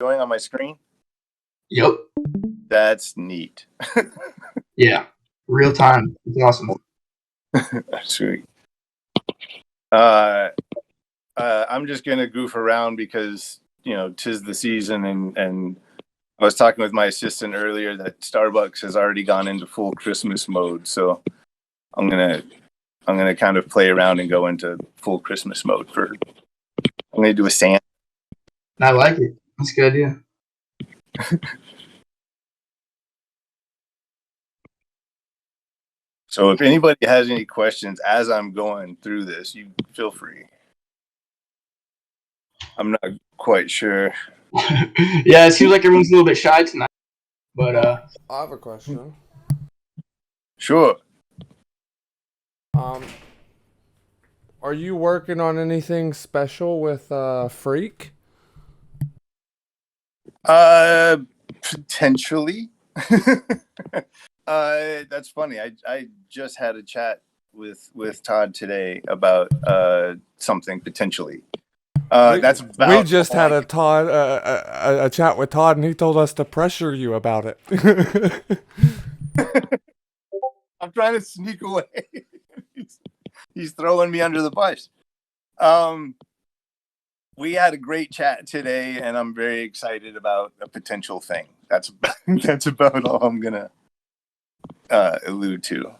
showing on my screen? Yep. That's neat. Yeah. Real time. It's awesome. Sweet. I'm just gonna goof around because tis the season, and I was talking with my assistant earlier that Starbucks has already gone into full Christmas mode, so I'm gonna kind of play around and go into full Christmas mode I'm gonna do a Santa. I like it. That's a good idea. So if anybody has any questions as I'm going through this, you feel free. I'm not quite sure. Yeah, it seems like everyone's a little bit shy tonight. But I have a question. Sure. Are you working on anything special with Freak? Potentially. That's funny. I just had a chat with Todd today about something potentially. That's about. We just had a chat with Todd, and he told us to pressure you about it. I'm trying to sneak away. He's throwing me under the bus. We had a great chat today, and I'm very excited about a potential thing. That's about all I'm gonna allude to.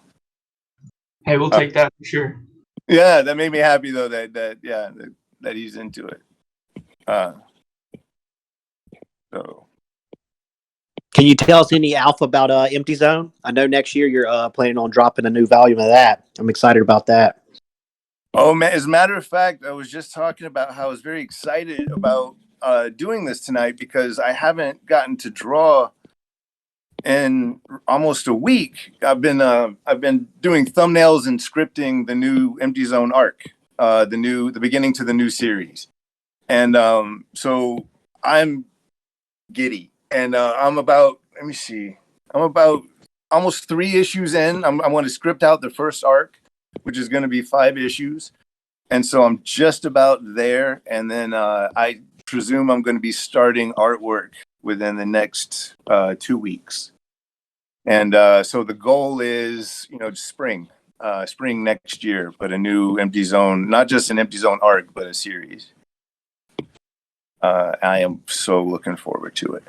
Hey, we'll take that for sure. Yeah, that made me happy though. That he's into it. So, can you tell us any alpha about Empty Zone? I know next year you're planning on dropping a new volume of that. I'm excited about that. Oh man! As a matter of fact, I was just talking about how I was very excited about doing this tonight because I haven't gotten to draw in almost a week. I've been doing thumbnails and scripting the new Empty Zone arc, the beginning to the new series, and so I'm giddy, and I'm about almost 3 issues in. I want to script out the first arc, which is going to be 5 issues. And so I'm just about there. And then I presume I'm going to be starting artwork within the next 2 weeks. And so the goal is, spring next year, but a new Empty Zone, not just an Empty Zone arc, but a series. I am so looking forward to it.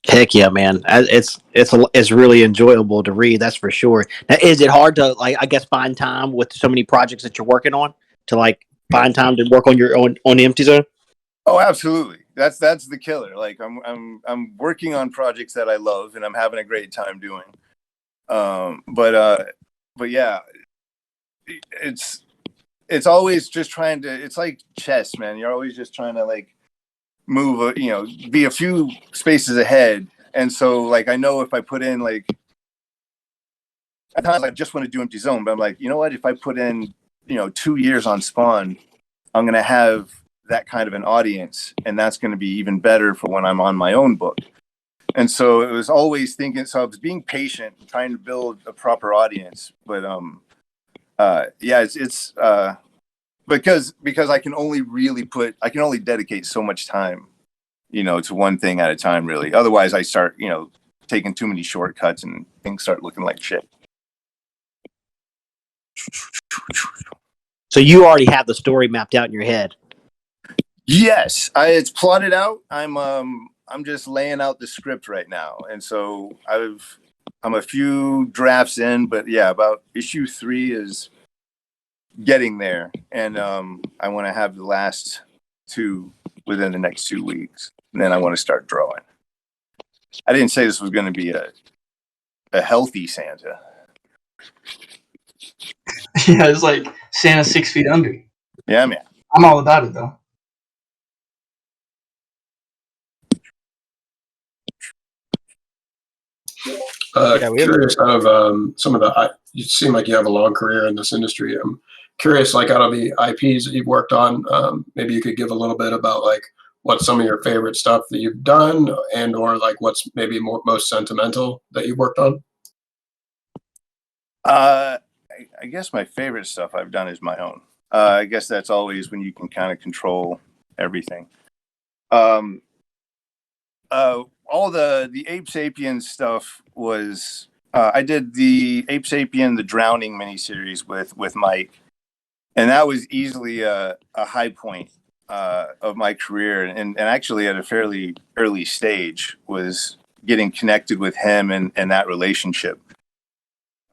Heck yeah, man! It's really enjoyable to read. That's for sure. Now, is it hard to find time with so many projects that you're working on to find time to work on your own on the Empty Zone? Oh, absolutely. That's the killer. I'm working on projects that I love and I'm having a great time doing. But yeah, it's always just trying to. It's like chess, man. You're always just trying to move, be a few spaces ahead. And so I know if I put in at times I just want to do Empty Zone, but I'm like, you know what, if I put in 2 years on Spawn, I'm going to have that kind of an audience, and that's going to be even better for when I'm on my own book. And so it was always thinking, so I was being patient, trying to build a proper audience. But yeah, it's because I can only dedicate so much time, to one thing at a time, really. Otherwise I start, taking too many shortcuts and things start looking like shit. So you already have the story mapped out in your head. Yes, it's plotted out. I'm just laying out the script right now. And so I'm a few drafts in, but yeah, about issue 3 is getting there, and I want to have the last 2 within the next 2 weeks, and then I want to start drawing. I didn't say this was going to be a healthy Santa. Yeah, it's like Santa 6 feet under. Yeah, man. I'm all about it though. Curious of some of the. You seem like you have a long career in this industry. I'm curious, out of the IPs that you've worked on, maybe you could give a little bit about what's some of your favorite stuff that you've done, and or what's maybe most sentimental that you've worked on. I guess my favorite stuff I've done is my own. I guess that's always when you can kind of control everything. all the Ape Sapien stuff was I did the Ape Sapien the Drowning miniseries with Mike, and that was easily a high point of my career, and actually at a fairly early stage was getting connected with him and that relationship.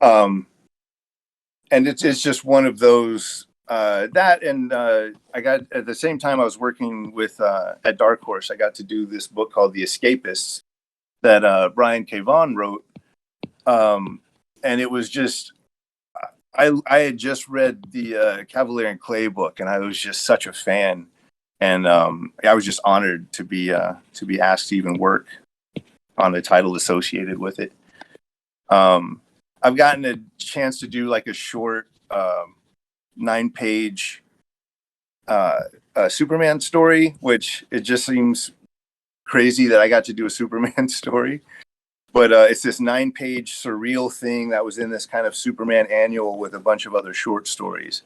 And it's just one of those that, and I got at the same time I was working with at Dark Horse. I got to do this book called The Escapists that Brian K. Vaughan wrote, and it was just I had just read the Cavalier and Clay book, and I was just such a fan, and I was just honored to be asked to even work on the title associated with it. I've gotten a chance to do like a short 9-page Superman story, which it just seems crazy that I got to do a Superman story. But it's this 9-page surreal thing that was in this kind of Superman annual with a bunch of other short stories.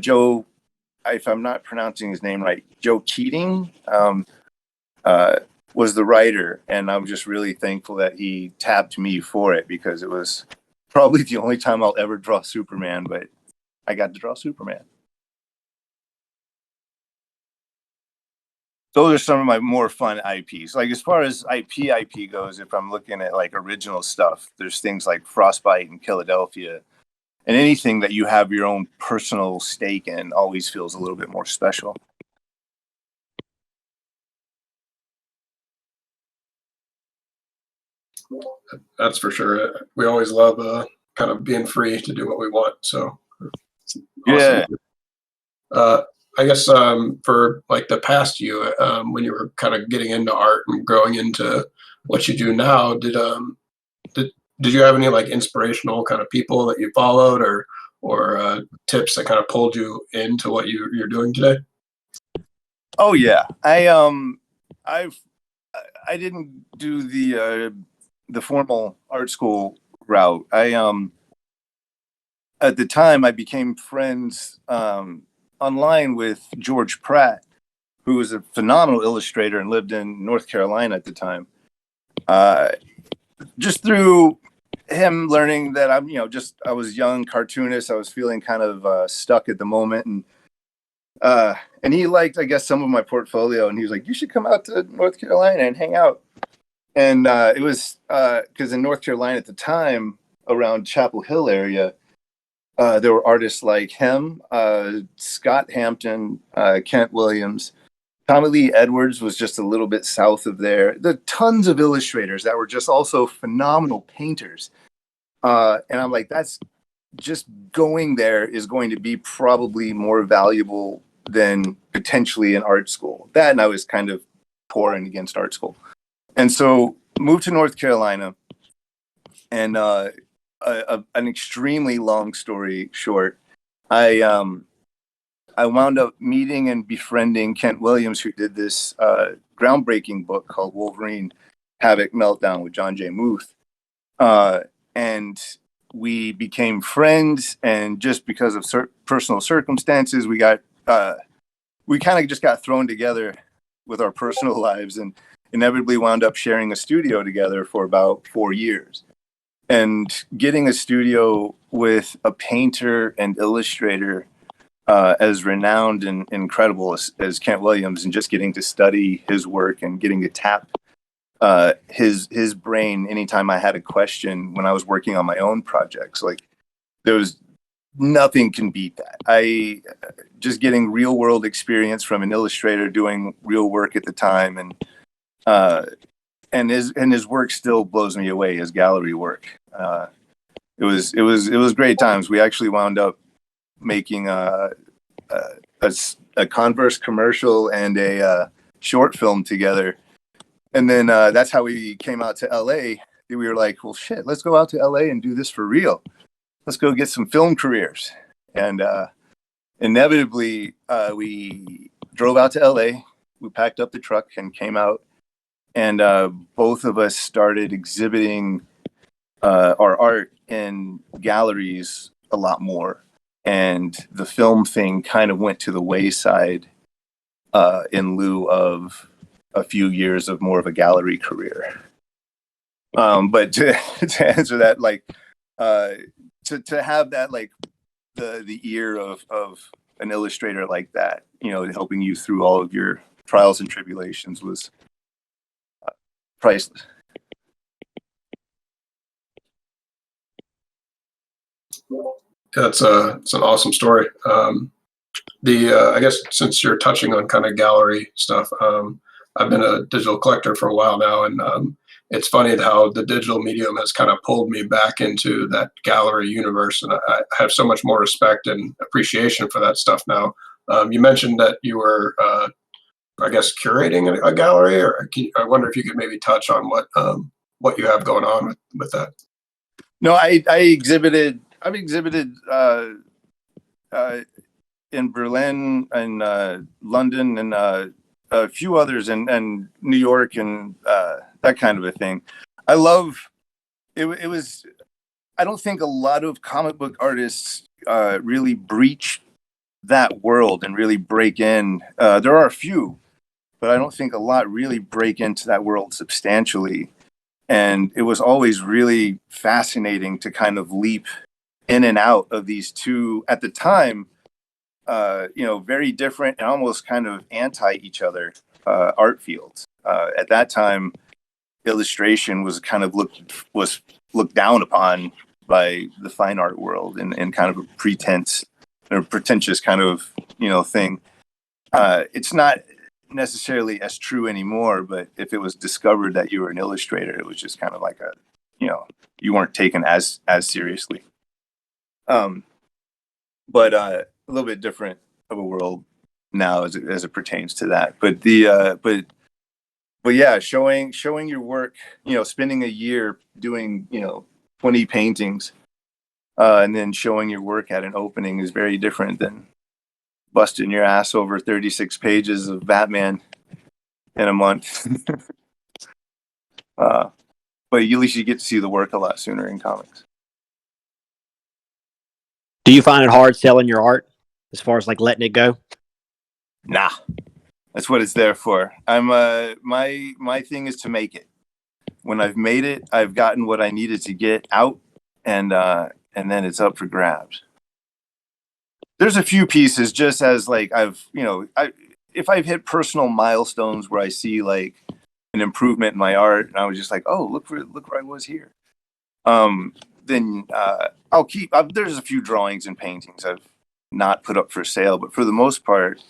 Joe, if I'm not pronouncing his name right, Joe Keating was the writer, and I'm just really thankful that he tapped me for it, because it was probably the only time I'll ever draw Superman, but I got to draw Superman. Those are some of my more fun IPs. Like as far as IP goes, if I'm looking at like original stuff, there's things like Frostbite and Philadelphia, and anything that you have your own personal stake in always feels a little bit more special. That's for sure. We always love kind of being free to do what we want. So Yeah. Awesome. I guess for like the past you, when you were kind of getting into art and growing into what you do now, did you have any like inspirational kind of people that you followed, or tips that kind of pulled you into what you're doing today? Oh yeah, I didn't do the formal art school route. At the time I became friends online with George Pratt, who was a phenomenal illustrator and lived in North Carolina at the time. Just through him learning that I was a young cartoonist, I was feeling kind of stuck at the moment, and he liked, I guess, some of my portfolio, and he was like, "You should come out to North Carolina and hang out." And it was because in North Carolina at the time, around Chapel Hill area, there were artists like him, Scott Hampton, Kent Williams. Tommy Lee Edwards was just a little bit south of there. There are tons of illustrators that were just also phenomenal painters. And I'm like, that's just going there is going to be probably more valuable than potentially an art school. That, and I was kind of pouring against art school. And so moved to North Carolina, and an extremely long story short, I wound up meeting and befriending Kent Williams, who did this groundbreaking book called Wolverine Havoc Meltdown with John J. Muth. And we became friends, and just because of personal circumstances, we kind of just got thrown together with our personal lives, and inevitably wound up sharing a studio together for about 4 years. And getting a studio with a painter and illustrator as renowned and incredible as Kent Williams, and just getting to study his work and getting to tap his brain anytime I had a question when I was working on my own projects. Like, there was nothing can beat that. I just getting real world experience from an illustrator doing real work at the time, and his work still blows me away. His gallery work. It was great times. We actually wound up making a Converse commercial and a short film together. And then that's how we came out to LA. We were like, well, shit, let's go out to LA and do this for real. Let's go get some film careers. And inevitably, we drove out to LA. We packed up the truck and came out. And both of us started exhibiting our art in galleries a lot more. And the film thing kind of went to the wayside in lieu of a few years of more of a gallery career. But to answer that, like, to have that, like, the ear of an illustrator like that, helping you through all of your trials and tribulations was priceless. It's an awesome story. I guess since you're touching on kind of gallery stuff, I've been a digital collector for a while now, and it's funny how the digital medium has kind of pulled me back into that gallery universe, and I have so much more respect and appreciation for that stuff now. You mentioned that you were, I guess, curating a gallery, or I wonder if you could maybe touch on what you have going on with that. No, I've exhibited in Berlin and London and a few others, and New York and that kind of a thing. I love it. It was. I don't think a lot of comic book artists really breach that world and really break in. There are a few, but I don't think a lot really break into that world substantially. And it was always really fascinating to kind of leap in and out of these two, at the time, very different and almost kind of anti each other art fields. At that time, illustration was kind of looked down upon by the fine art world and kind of a pretentious kind of thing. It's not necessarily as true anymore, but if it was discovered that you were an illustrator, it was just kind of like you weren't taken as seriously. But a little bit different of a world now as it pertains to that. But but yeah, showing your work, spending a year doing 20 paintings, and then showing your work at an opening is very different than busting your ass over 36 pages of Batman in a month. But at least you get to see the work a lot sooner in comics. Do you find it hard selling your art as far as like letting it go? Nah, that's what it's there for. I'm my thing is to make it. When I've made it, I've gotten what I needed to get out, and then it's up for grabs. There's a few pieces, just as like if I've hit personal milestones where I see like an improvement in my art, and I was just like, oh, look where I was here. Then I'll keep. There's a few drawings and paintings I've not put up for sale, but for the most part,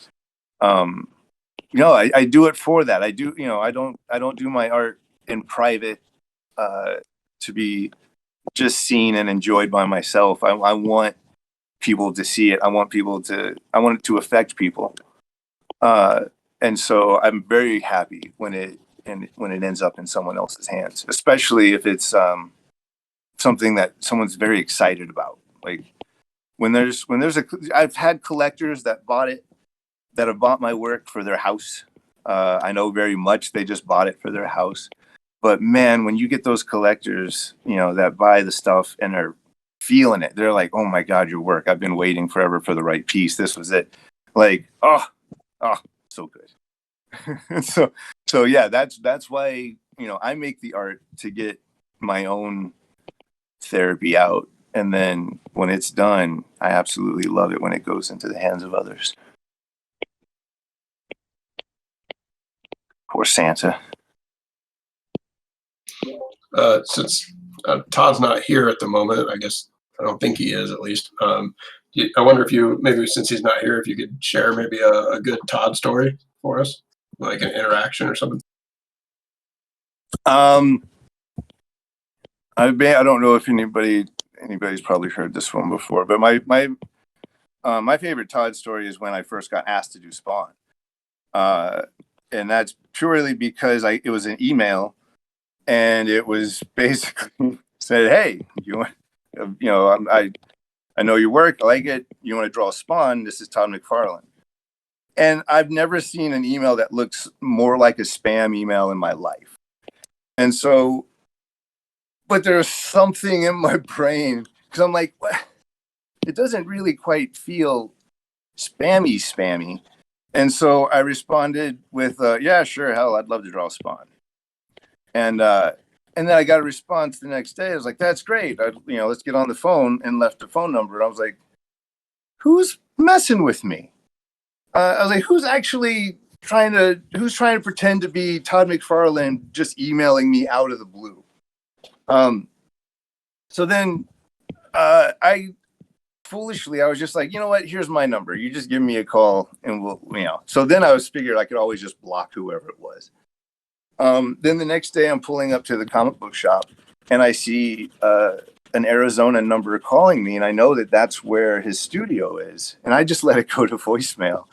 I do it for that. I do. I don't do my art in private to be just seen and enjoyed by myself. I want people to see it. I want it to affect people. And so I'm very happy when it ends up in someone else's hands, especially if it's something that someone's very excited about. Like I've had collectors that have bought my work for their house. I know very much they just bought it for their house. But man, when you get those collectors, that buy the stuff and are feeling it, they're like, oh my God, your work. I've been waiting forever for the right piece. This was it. Like, oh, so good. So yeah, that's why, I make the art to get my own therapy out. And then when it's done, I absolutely love it when it goes into the hands of others. Poor Santa. Since Todd's not here at the moment, I guess I don't think he is, at least. I wonder if maybe since he's not here, if you could share maybe a good Todd story for us, like an interaction or something. I don't know if anybody's probably heard this one before, but my favorite Todd story is when I first got asked to do Spawn, and that's purely because it was an email, and it was basically said, "Hey, I know your work, I like it. You want to draw Spawn? This is Todd McFarlane." And I've never seen an email that looks more like a spam email in my life. And so, but there's something in my brain because I'm like, what? It doesn't really quite feel spammy, And so I responded with, yeah, sure, hell, I'd love to draw Spawn. And then I got a response the next day. I was like, that's great. Let's get on the phone, and left a phone number. And I was like, who's messing with me? I was like, who's trying to pretend to be Todd McFarlane, just emailing me out of the blue? So then I was just like, you know what? Here's my number. You just give me a call and we'll. So then I figured I could always just block whoever it was. Then the next day I'm pulling up to the comic book shop and I see an Arizona number calling me, and I know that that's where his studio is. And I just let it go to voicemail.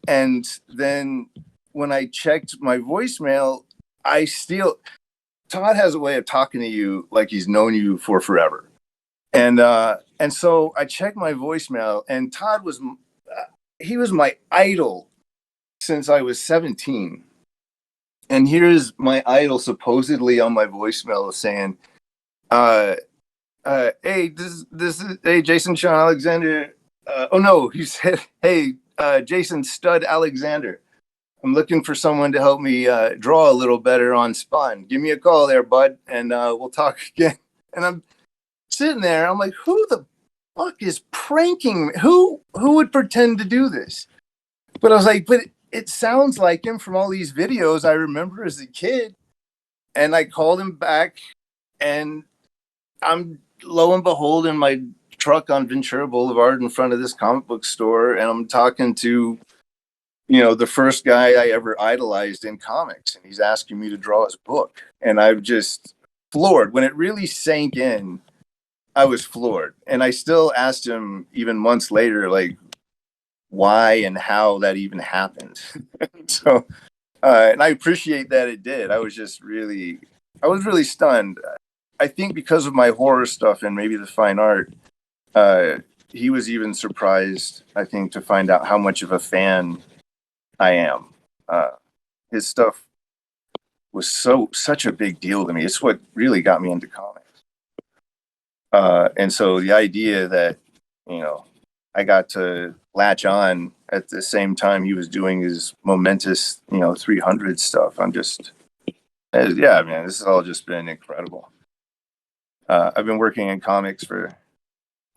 And then when I checked my voicemail, Todd has a way of talking to you like he's known you for forever. And so I checked my voicemail, and Todd he was my idol since I was 17. And here's my idol supposedly on my voicemail saying, hey, this is, hey, Jason Shawn Alexander. Oh no, he said, hey, Jason Stud Alexander. I'm looking for someone to help me draw a little better on Spawn. Give me a call there, bud, and we'll talk again. And I'm sitting there, I'm like, who the fuck is pranking me? Who would pretend to do this? But I was like, but it sounds like him from all these videos I remember as a kid. And I called him back, and I'm lo and behold in my truck on Ventura Boulevard in front of this comic book store, and I'm talking to the first guy I ever idolized in comics, and he's asking me to draw his book. And I'm just floored. When it really sank in, I was floored. And I still asked him even months later, like, why and how that even happened. So, and I appreciate that it did. I was really stunned. I think because of my horror stuff and maybe the fine art, he was even surprised, I think, to find out how much of a fan I am. His stuff was such a big deal to me. It's what really got me into comics. And so the idea that, I got to latch on at the same time he was doing his momentous, 300 stuff. I'm just, yeah, man, this has all just been incredible. I've been working in comics for,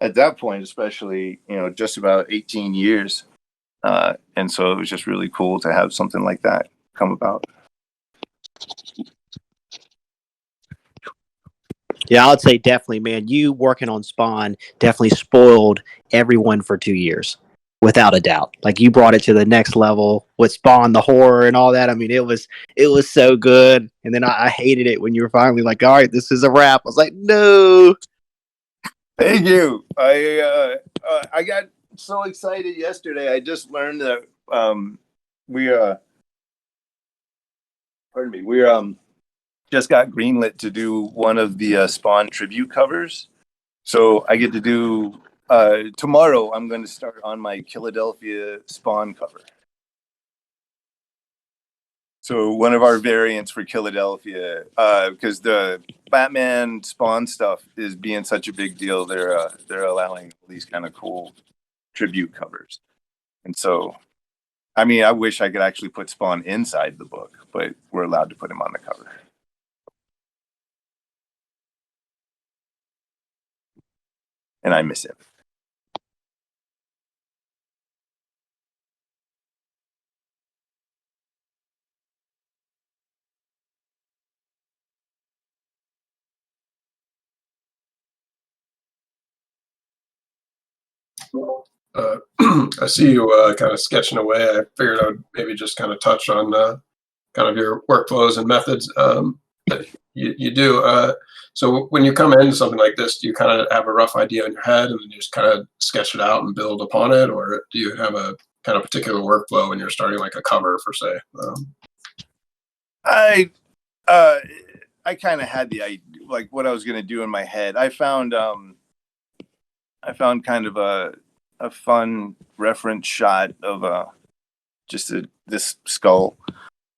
at that point, especially, just about 18 years. And so it was just really cool to have something like that come about. Yeah, I would say definitely, man. You working on Spawn definitely spoiled everyone for 2 years, without a doubt. Like, you brought it to the next level with Spawn, the horror and all that. I mean, it was so good. And then I hated it when you were finally like, all right, this is a wrap. I was like, no. Thank you. I got so excited yesterday. I just learned that we just got greenlit to do one of the Spawn tribute covers. So I get to do tomorrow. I'm going to start on my Philadelphia Spawn cover. So one of our variants for Philadelphia, because the Batman Spawn stuff is being such a big deal, they're allowing these kind of cool tribute covers. And so, I mean, I wish I could actually put Spawn inside the book, but we're allowed to put him on the cover. And I miss him. I see you kind of sketching away. I figured I would maybe just kind of touch on kind of your workflows and methods that you do. So when you come into something like this, do you kind of have a rough idea in your head and then you just kind of sketch it out and build upon it? Or do you have a kind of particular workflow when you're starting like a cover, for say? I kind of had the idea, like what I was going to do in my head. I found kind of a fun reference shot of this skull.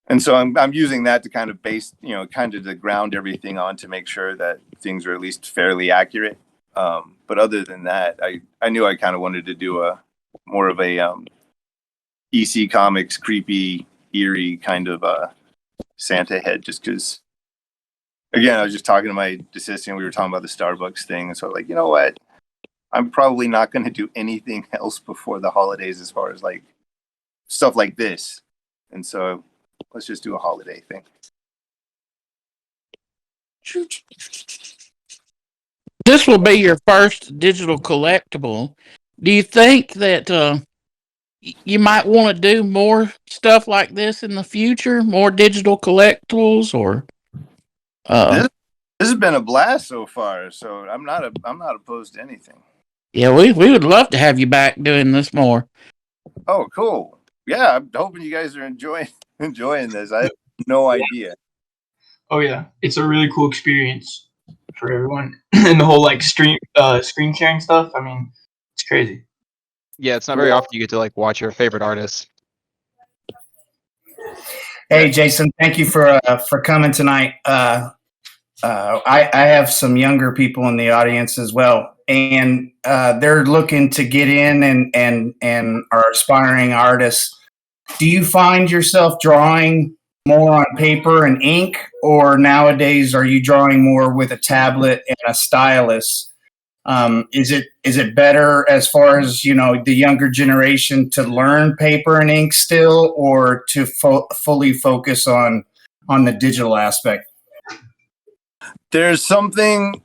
And so I'm using that to kind of base, kind of to ground everything on to make sure that things are at least fairly accurate. But other than that, I knew I kind of wanted to do more of a EC Comics creepy, eerie kind of Santa head, just because. Again, I was just talking to my assistant. We were talking about the Starbucks thing, and so like, you know what? I'm probably not going to do anything else before the holidays as far as like stuff like this, and so let's just do a holiday thing. This will be your first digital collectible. Do you think that you might want to do more stuff like this in the future? More digital collectibles, or This has been a blast so far, so I'm not opposed to anything. yeah, we would love to have you back doing this more. Oh, cool. Yeah, I'm hoping you guys are enjoying this. I have no idea. Oh yeah, it's a really cool experience for everyone, and the whole like screen sharing stuff. I mean, it's crazy. Yeah, it's not very often you get to like watch your favorite artists. Hey, Jason, thank you for coming tonight. I have some younger people in the audience as well, and they're looking to get in and are aspiring artists. Do you find yourself drawing more on paper and ink, or nowadays are you drawing more with a tablet and a stylus? Is it better as far as, you know, the younger generation to learn paper and ink still, or to fully focus on the digital aspect? There's something.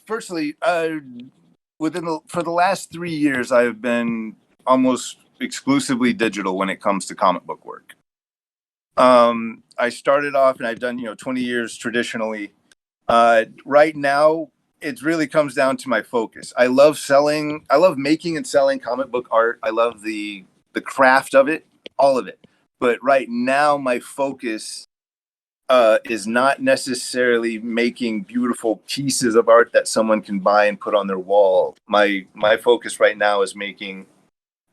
Firstly, for the last 3 years, I've been almost exclusively digital when it comes to comic book work. I started off, and I've done 20 years traditionally. Right now, it really comes down to my focus. I love making and selling comic book art. I love the craft of it, all of it. But right now, my focus is not necessarily making beautiful pieces of art that someone can buy and put on their wall. My focus right now is making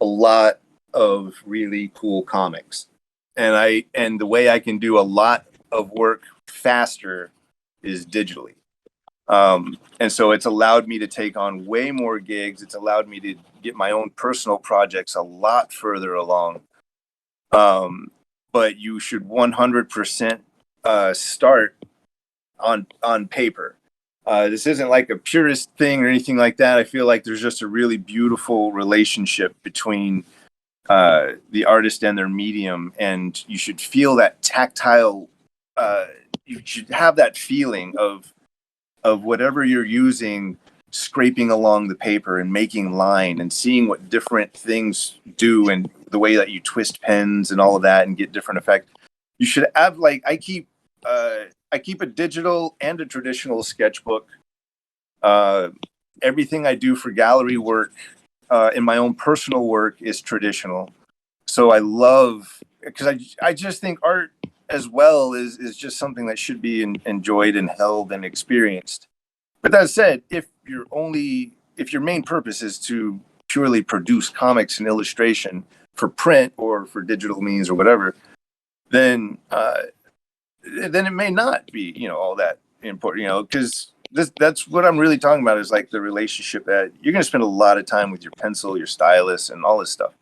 a lot of really cool comics, and the way I can do a lot of work faster is digitally. And so it's allowed me to take on way more gigs. It's allowed me to get my own personal projects a lot further along. But you should 100% start on paper. This isn't like a purist thing or anything like that. I feel like there's just a really beautiful relationship between the artist and their medium, and you should feel that tactile. You should have that feeling of whatever you're using, scraping along the paper and making line and seeing what different things do, and the way that you twist pens and all of that and get different effect. You should have, like, I keep a digital and a traditional sketchbook. Everything I do for gallery work, in my own personal work, is traditional. So I love, because I just think art as well is just something that should be enjoyed and held and experienced. But that said, if your main purpose is to purely produce comics and illustration for print or for digital means or whatever, then it may not be all that important, because that's what I'm really talking about, is like the relationship that you're going to spend a lot of time with your pencil, your stylus, and all this stuff.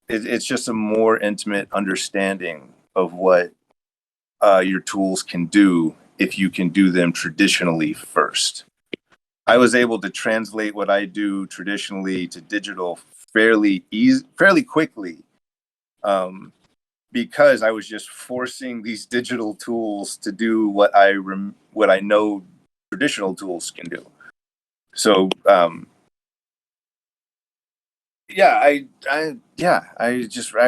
It's just a more intimate understanding of what your tools can do if you can do them traditionally first. I was able to translate what I do traditionally to digital fairly quickly, because I was just forcing these digital tools to do what I know traditional tools can do. So I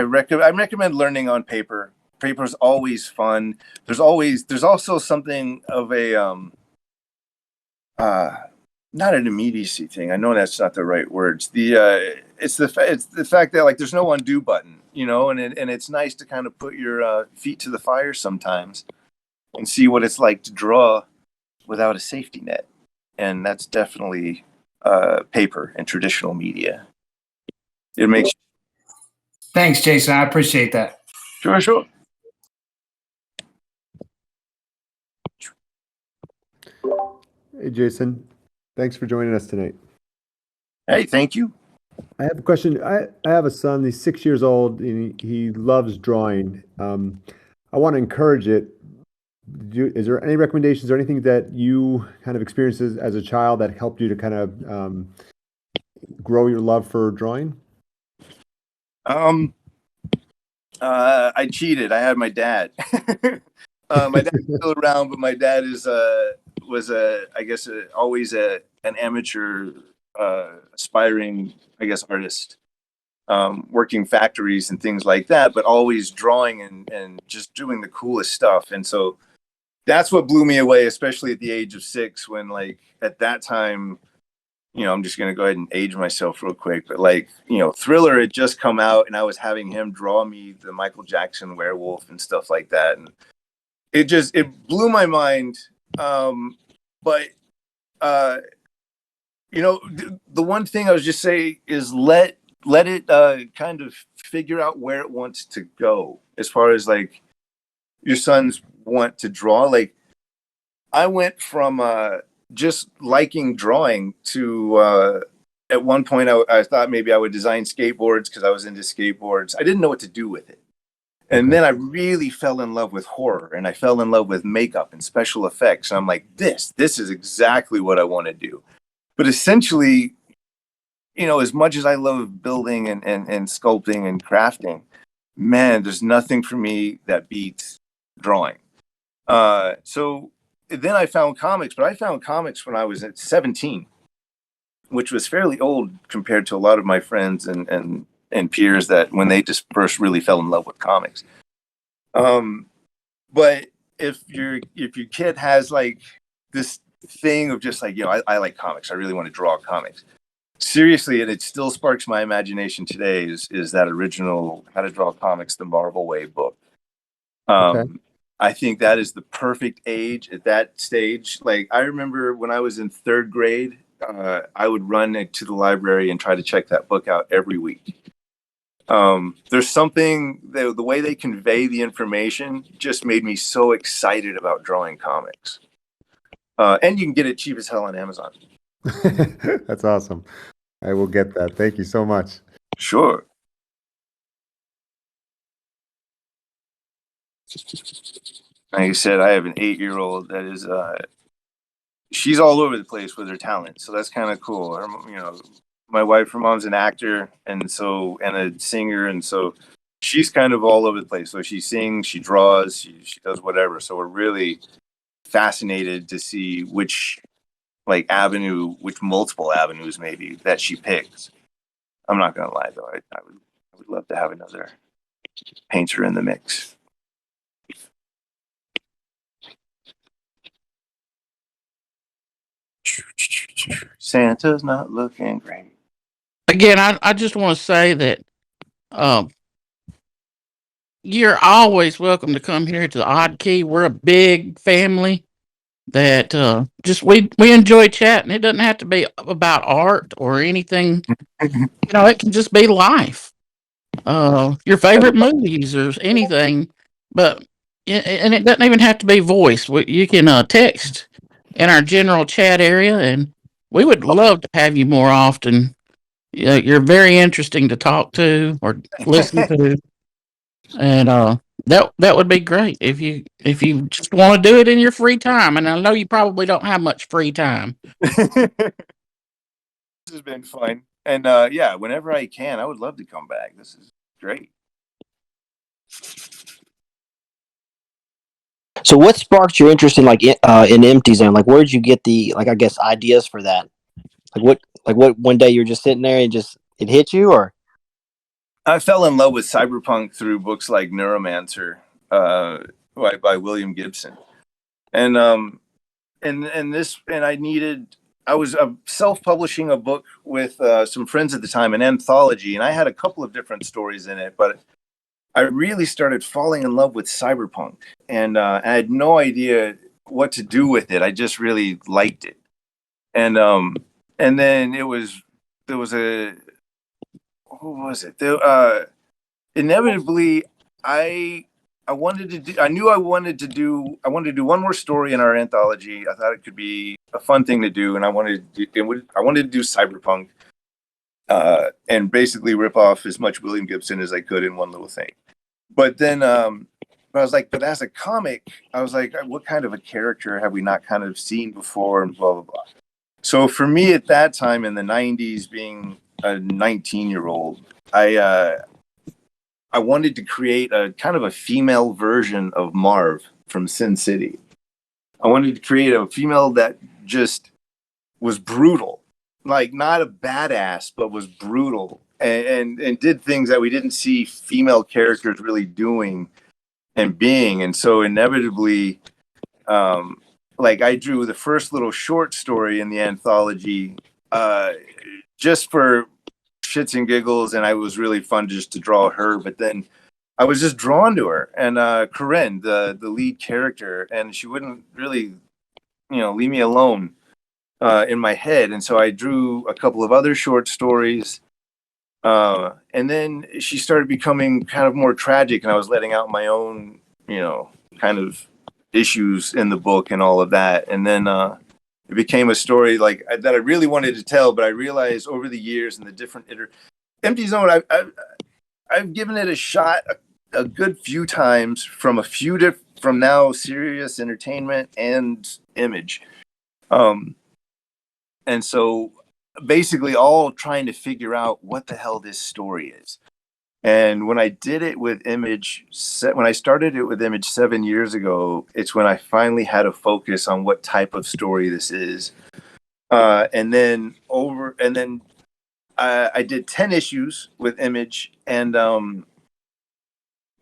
recommend learning on paper. Paper is always fun. There's also something of a not an immediacy thing. I know that's not the right words. It's the fact that, like, there's no undo button, and it's nice to kind of put your feet to the fire sometimes and see what it's like to draw without a safety net. And that's definitely paper and traditional media. It makes. Thanks, Jason. I appreciate that. Sure. Hey, Jason. Thanks for joining us tonight. Hey, thank you. I have a question. I have a son. He's 6 years old, and he loves drawing. I want to encourage it. Is there any recommendations or anything that you kind of experienced as a child that helped you to kind of grow your love for drawing? I cheated. I had my dad. My dad's still around, but my dad was I guess always an amateur, aspiring, I guess, artist, working factories and things like that, but always drawing and just doing the coolest stuff. And so that's what blew me away, especially at the age of 6, when, like, at that time, I'm just going to go ahead and age myself real quick, but, like, Thriller had just come out, and I was having him draw me the Michael Jackson werewolf and stuff like that. And it blew my mind. But, the one thing I was just say is let it kind of figure out where it wants to go as far as, like, your sons want to draw. Like, I went from just liking drawing to at one point I thought maybe I would design skateboards because I was into skateboards. I didn't know what to do with it. And then I really fell in love with horror, and I fell in love with makeup and special effects. And I'm like, this is exactly what I want to do. But essentially, as much as I love building and sculpting and crafting, man, there's nothing for me that beats drawing. So then I found comics, but I found comics when I was at 17, which was fairly old compared to a lot of my friends and peers that when they just first really fell in love with comics. But if your kid has, like, this thing of just, like, I like comics, I really want to draw comics. Seriously, and it still sparks my imagination today, is that original How to Draw Comics the Marvel Way book. Okay. I think that is the perfect age at that stage. Like, I remember when I was in 3rd grade, I would run to the library and try to check that book out every week. There's something, the way they convey the information just made me so excited about drawing comics. And you can get it cheap as hell on Amazon. That's awesome. I will get that. Thank you so much. Sure. Like I said, I have an 8-year-old that is, she's all over the place with her talent. So that's kind of cool. My wife, her mom's an actor and a singer. And so she's kind of all over the place. So she sings, she draws, she does whatever. So we're really fascinated to see which multiple avenues maybe that she picks. I'm not going to lie though. I would love to have another painter in the mix. Santa's not looking great. Again, I just want to say that you're always welcome to come here to the Odd Key. We're a big family that just we enjoy chatting. It doesn't have to be about art or anything. It can just be life. Your favorite movies or anything, and it doesn't even have to be voice. You can text in our general chat area, and we would love to have you more often. You're very interesting to talk to or listen to, and that would be great if you just want to do it in your free time. And I know you probably don't have much free time. This has been fun, and whenever I can, I would love to come back. This is great. So what sparked your interest in in Empty Zone? Like, where did you get the, I guess, ideas for that? Like what one day you're just sitting there and it hit you? Or I fell in love with cyberpunk through books like Neuromancer by William Gibson. And I was self-publishing a book with some friends at the time, an anthology, and I had a couple of different stories in it, but I really started falling in love with cyberpunk, and I had no idea what to do with it. I just really liked it. And then what was it? Inevitably, I wanted to do one more story in our anthology. I thought it could be a fun thing to do, and I wanted to do cyberpunk. and basically rip off as much William Gibson as I could in one little thing. But then, but I was like, but as a comic, I was like, what kind of a character have we not kind of seen before, and blah blah blah. So for me at that time in the '90s, being a 19-year-old, I wanted to create a kind of a female version of Marv from Sin City. I wanted to create a female that just was brutal, like not a badass, but was brutal and did things that we didn't see female characters really doing and being. And so inevitably, like I drew the first little short story in the anthology just for shits and giggles, and I was really fun just to draw her. But then I was just drawn to her, and Corinne, the lead character, and she wouldn't really, leave me alone in my head. And so I drew a couple of other short stories, and then she started becoming kind of more tragic, and I was letting out my own, kind of issues in the book and all of that. And then it became a story like that I really wanted to tell, but I realized over the years and the different Empty Zone, I've given it a shot a good few times from from now Serious Entertainment and Image, and so basically all trying to figure out what the hell this story is. And when I did it with Image, when I started it with Image 7 years ago, it's when I finally had a focus on what type of story this is. And then I did 10 issues with Image, and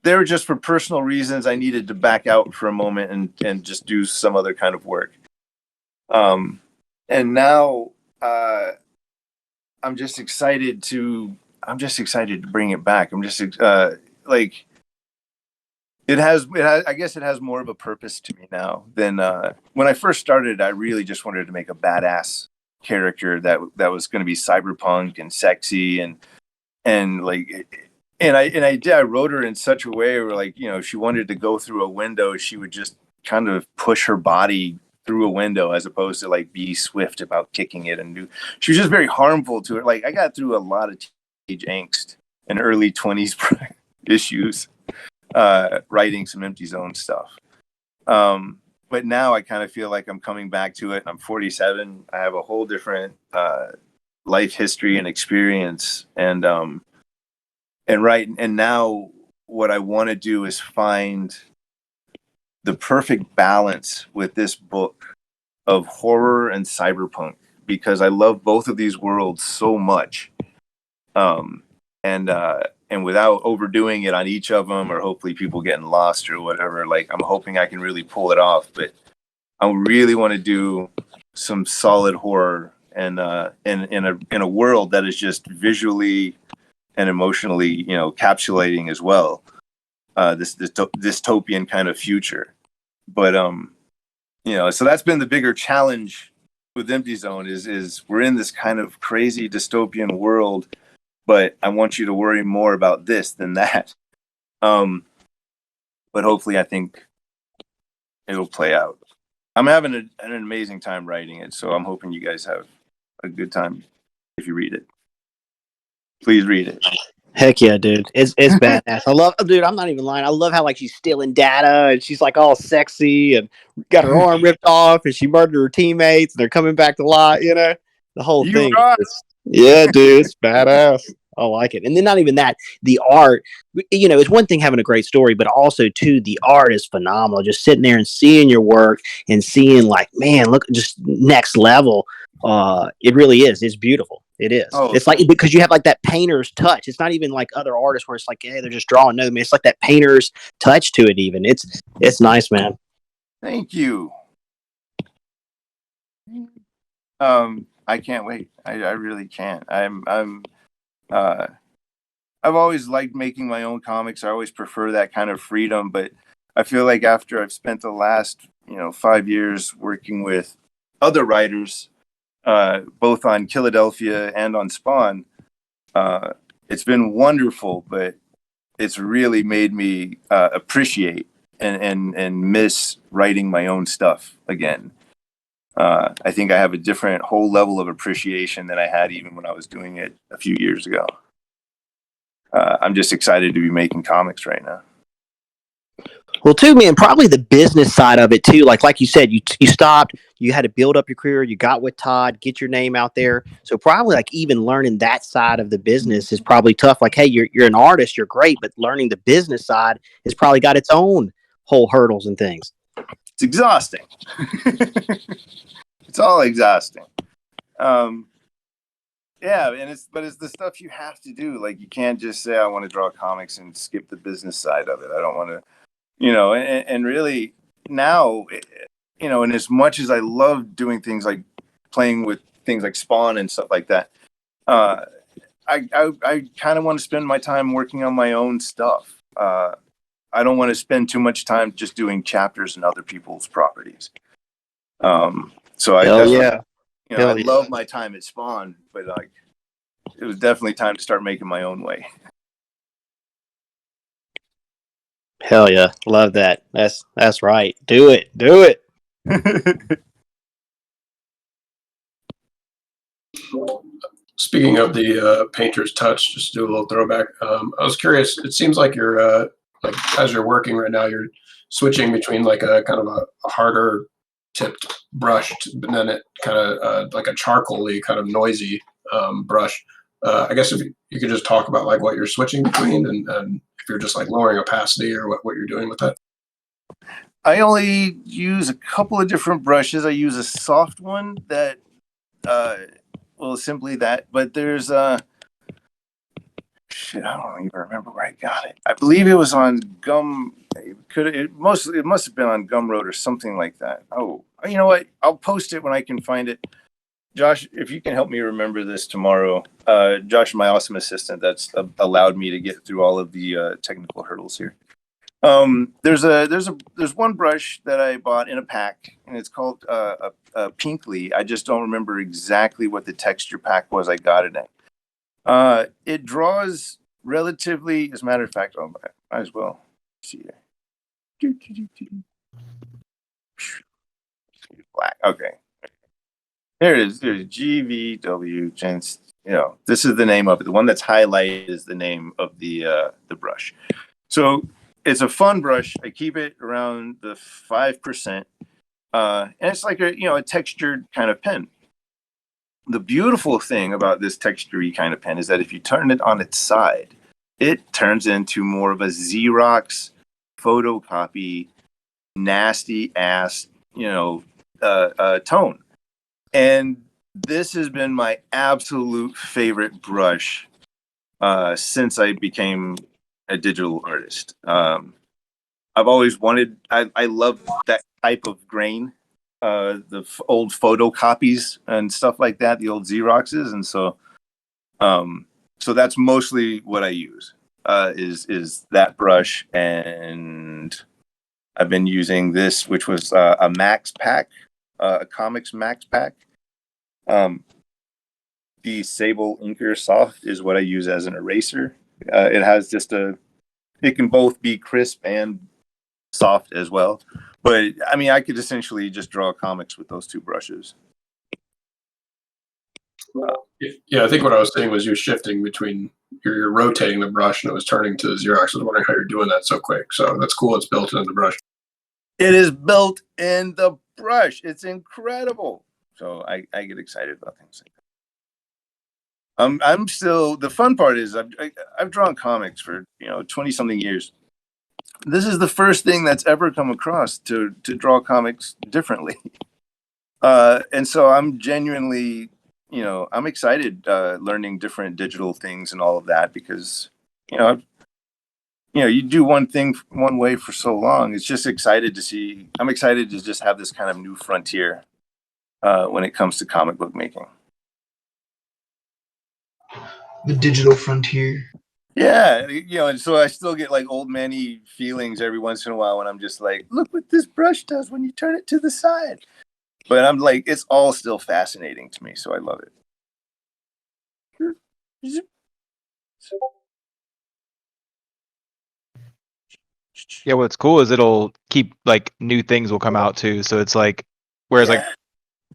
they were just for personal reasons. I needed to back out for a moment and just do some other kind of work. And now I'm just excited to bring it back. I'm just like I guess it has more of a purpose to me now than when I first started. I really just wanted to make a badass character that was going to be cyberpunk and sexy and I wrote her in such a way where, like, she wanted to go through a window, she would just kind of push her body through a window as opposed to like be swift about kicking it she was just very harmful to her. Like, I got through a lot of teenage angst and early 20s issues writing some Empty Zone stuff. But now I kind of feel like I'm coming back to it. I'm 47. I have a whole different life history and experience, and now what I want to do is find the perfect balance with this book of horror and cyberpunk, because I love both of these worlds so much. And without overdoing it on each of them, or hopefully people getting lost or whatever, like, I'm hoping I can really pull it off. But I really want to do some solid horror and in a world that is just visually and emotionally, encapsulating as well, this dystopian kind of future. But so that's been the bigger challenge with Empty Zone is we're in this kind of crazy dystopian world, but I want you to worry more about this than that. But hopefully, I think it'll play out. I'm having an amazing time writing it, so I'm hoping you guys have a good time if you read it. Please read it. Heck yeah, dude. It's badass. Dude, I'm not even lying. I love how, like, she's stealing data and she's like all sexy and got her arm ripped off and she murdered her teammates and they're coming back to life, the whole thing. Yeah, dude, it's badass. I like it. And then not even that, the art, it's one thing having a great story, but also too, the art is phenomenal. Just sitting there and seeing your work and seeing, like, man, look, just next level. It really is. It's beautiful. It is. Oh, it's like, because you have like that painter's touch. It's not even like other artists where it's like, hey, they're just drawing. No, I mean, it's like that painter's touch to it. Even it's nice, man. Thank you. I can't wait. I really can't. I've always liked making my own comics. I always prefer that kind of freedom, but I feel like after I've spent the last 5 years working with other writers, both on Philadelphia and on Spawn, it's been wonderful, but it's really made me appreciate and miss writing my own stuff again. I think I have a different whole level of appreciation than I had even when I was doing it a few years ago. I'm just excited to be making comics right now. Well, too, man, probably the business side of it too. Like you said, you stopped, you had to build up your career, you got with Todd, get your name out there. So probably like even learning that side of the business is probably tough. Like, hey, you're an artist, you're great, but learning the business side has probably got its own whole hurdles and things. It's exhausting. It's all exhausting. Yeah, and it's the stuff you have to do. Like, you can't just say I want to draw comics and skip the business side of it. I don't want to, and really now, and as much as I love doing things like playing with things like Spawn and stuff like that, I kind of want to spend my time working on my own stuff. I don't want to spend too much time just doing chapters in other people's properties. So I love my time at Spawn, but like it was definitely time to start making my own way. Hell yeah, love that. That's right. Do it. Speaking of the painter's touch, just to do a little throwback. I was curious. It seems like you're like as you're working right now, you're switching between like a kind of a harder tipped brush, but then it kind of like a charcoaly kind of noisy brush. I guess if you could just talk about like what you're switching between, and if you're just like lowering opacity or what you're doing with that. I only use a couple of different brushes. I use a soft one that, simply that. But there's shit, I don't even remember where I got it. I believe it was on Gum. It must have been on Gumroad or something like that. Oh, you know what? I'll post it when I can find it. Josh, if you can help me remember this tomorrow, Josh, my awesome assistant, that's allowed me to get through all of the technical hurdles here. There's one brush that I bought in a pack, and it's called a Pinkley. I just don't remember exactly what the texture pack was I got it in. It draws relatively, as a matter of fact, I might as well see here. Black. Okay. Here it is. There's GVW. This is the name of it. The one that's highlighted is the name of the brush. So it's a fun brush. I keep it around the 5%, and it's like a textured kind of pen. The beautiful thing about this textury kind of pen is that if you turn it on its side, it turns into more of a Xerox photocopy, nasty ass, tone. And this has been my absolute favorite brush since I became a digital artist. I've always wanted, I love that type of grain, the old photocopies and stuff like that, the old Xeroxes. And so that's mostly what I use, is that brush. And I've been using this, which was a Max Pack, a Comics Max Pack. The Sable Inker Soft is what I use as an eraser. It has it can both be crisp and soft as well. But I mean, I could essentially just draw comics with those two brushes. Yeah, I think what I was saying was you're shifting between, you're rotating the brush and it was turning to Xerox. I was wondering how you're doing that so quick. So that's cool. It's built into the brush. It is built in the brush. It's incredible. So I get excited about things like that. I'm still, the fun part is I've drawn comics for 20 something years. This is the first thing that's ever come across to draw comics differently. And so I'm genuinely, I'm excited learning different digital things and all of that, because you do one thing one way for so long. It's just I'm excited to just have this kind of new frontier when it comes to comic book making. The digital frontier. Yeah, and so I still get like old manny feelings every once in a while when I'm just like, look what this brush does when you turn it to the side. But I'm like, it's all still fascinating to me, so I love it. Yeah, what's cool is it'll keep like new things will come out too. So it's like, whereas like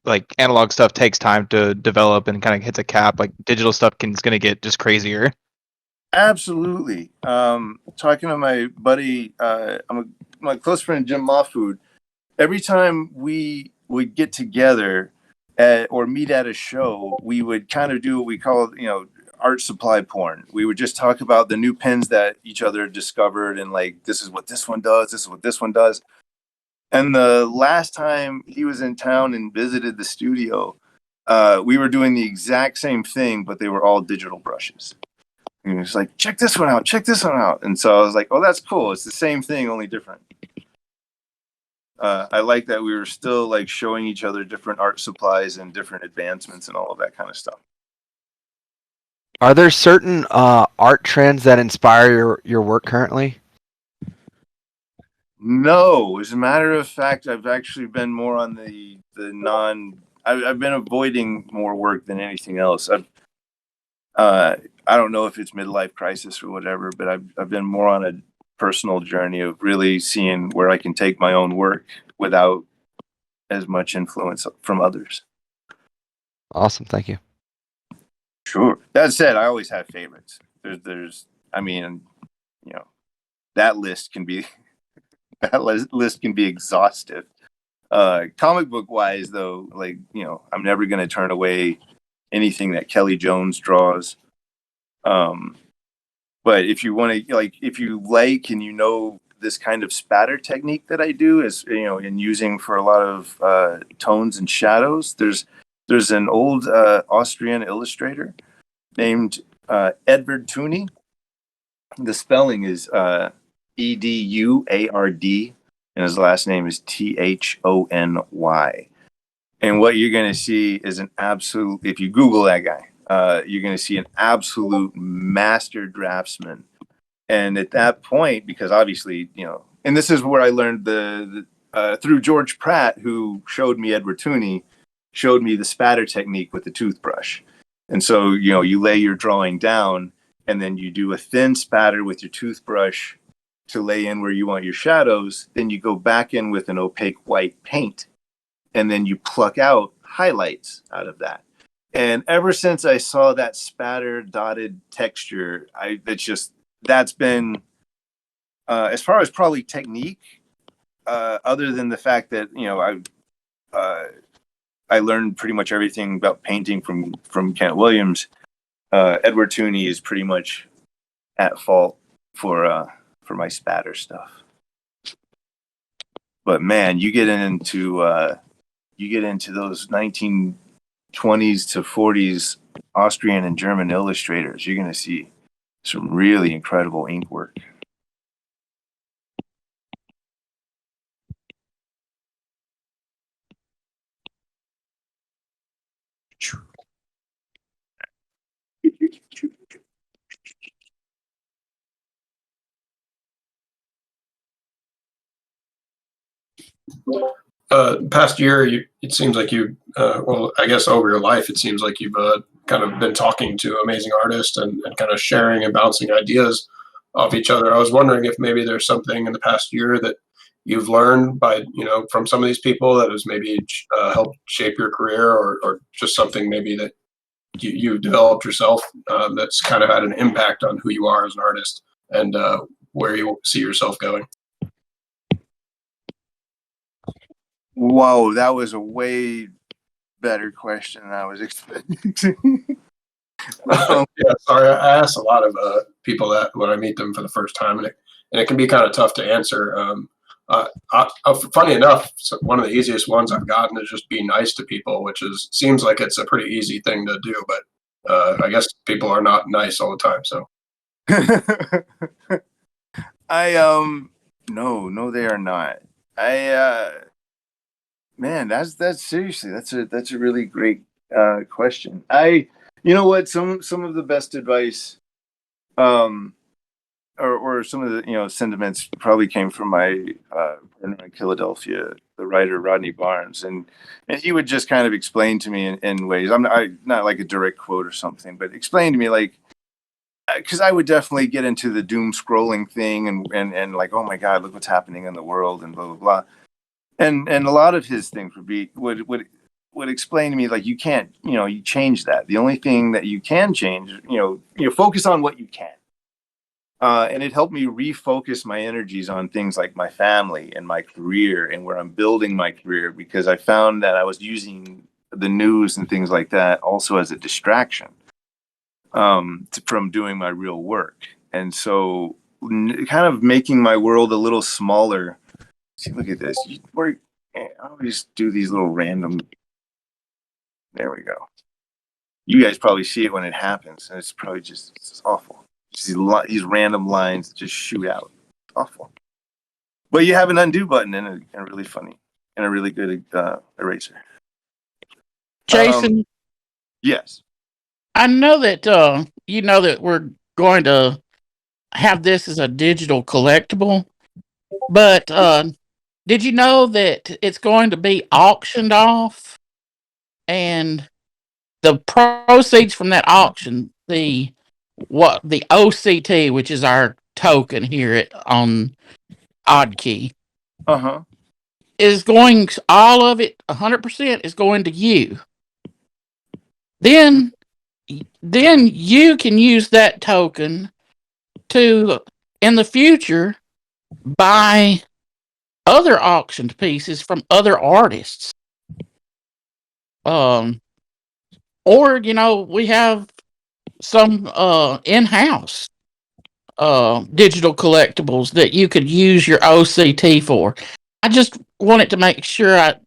like analog stuff takes time to develop and kind of hits a cap, like digital stuff is going to get just crazier. Absolutely. Talking to my buddy, my close friend Jim Mahfood. Every time we would get together or meet at a show, we would kind of do what we call, art supply porn. We would just talk about the new pens that each other discovered, and like, this is what this one does, this is what this one does. And the last time he was in town and visited the studio, we were doing the exact same thing, but they were all digital brushes. And he was like, check this one out, check this one out. And so I was like, oh, that's cool. It's the same thing, only different. I like that we were still like showing each other different art supplies and different advancements and all of that kind of stuff. Are there certain art trends that inspire your work currently? No, as a matter of fact, I've actually been more on the I've been avoiding more work than anything else. I don't know if it's midlife crisis or whatever, but I've been more on a personal journey of really seeing where I can take my own work without as much influence from others. Awesome, thank you. Sure. That said, I always have favorites. That list can be exhaustive. Comic book wise, though, I'm never going to turn away anything that Kelly Jones draws. But if you want to, if you like and this kind of spatter technique that I do is, in using for a lot of tones and shadows, there's an old Austrian illustrator named Edvard Tooney. The spelling is Eduard, and his last name is Thony. And what you're going to see is an absolute, if you Google that guy, you're going to see an absolute master draftsman. And at that point, because obviously, and this is where I learned through George Pratt, who showed me Edward Tooney, showed me the spatter technique with the toothbrush. And so, you lay your drawing down and then you do a thin spatter with your toothbrush to lay in where you want your shadows. Then you go back in with an opaque white paint and then you pluck out highlights out of that. And ever since I saw that spatter dotted texture, that's been, as far as probably technique, other than the fact that, I learned pretty much everything about painting from Kent Williams. Edward Tooney is pretty much at fault for my spatter stuff. But man, you get into those 1920s to 40s Austrian and German illustrators, you're going to see some really incredible ink work. Past year, it seems like I guess over your life, it seems like you've kind of been talking to amazing artists and kind of sharing and bouncing ideas off each other. I was wondering if maybe there's something in the past year that you've learned from some of these people that has maybe helped shape your career, or just something maybe that you developed yourself that's kind of had an impact on who you are as an artist and where you see yourself going. Whoa, that was a way better question than I was expecting. Yeah, sorry, I ask a lot of people that when I meet them for the first time, and it can be kind of tough to answer. Funny enough, one of the easiest ones I've gotten is just be nice to people, which seems like it's a pretty easy thing to do, but I guess people are not nice all the time. So, no, they are not. Man, that's seriously, that's a really great question. You know what, some of the best advice, or some of the sentiments probably came from my partner in Philadelphia, the writer Rodney Barnes, and he would just kind of explain to me in ways, I'm not like a direct quote or something, but explain to me, like, because I would definitely get into the doom scrolling thing and like, oh my God, look what's happening in the world and blah blah blah. And a lot of his things would would explain to me, like, you can't, you change that. The only thing that you can change, focus on what you can. And it helped me refocus my energies on things like my family and my career and where I'm building my career, because I found that I was using the news and things like that also as a distraction from doing my real work. And so kind of making my world a little smaller. See, look at this. I always do these little random. There we go. You guys probably see it when it happens, and it's probably it's awful. Just these random lines that just shoot out. Awful. But you have an undo button and a really funny and a really good eraser. Jason, yes. I know that you know that we're going to have this as a digital collectible, but did you know that it's going to be auctioned off, and the proceeds from that auction, the OCT, which is our token here on OddKey, is going, all of it, 100% is going to you. Then you can use that token to, in the future, buy other auctioned pieces from other artists. Or, we have some in-house digital collectibles that you could use your OCT for. I just wanted to make sure I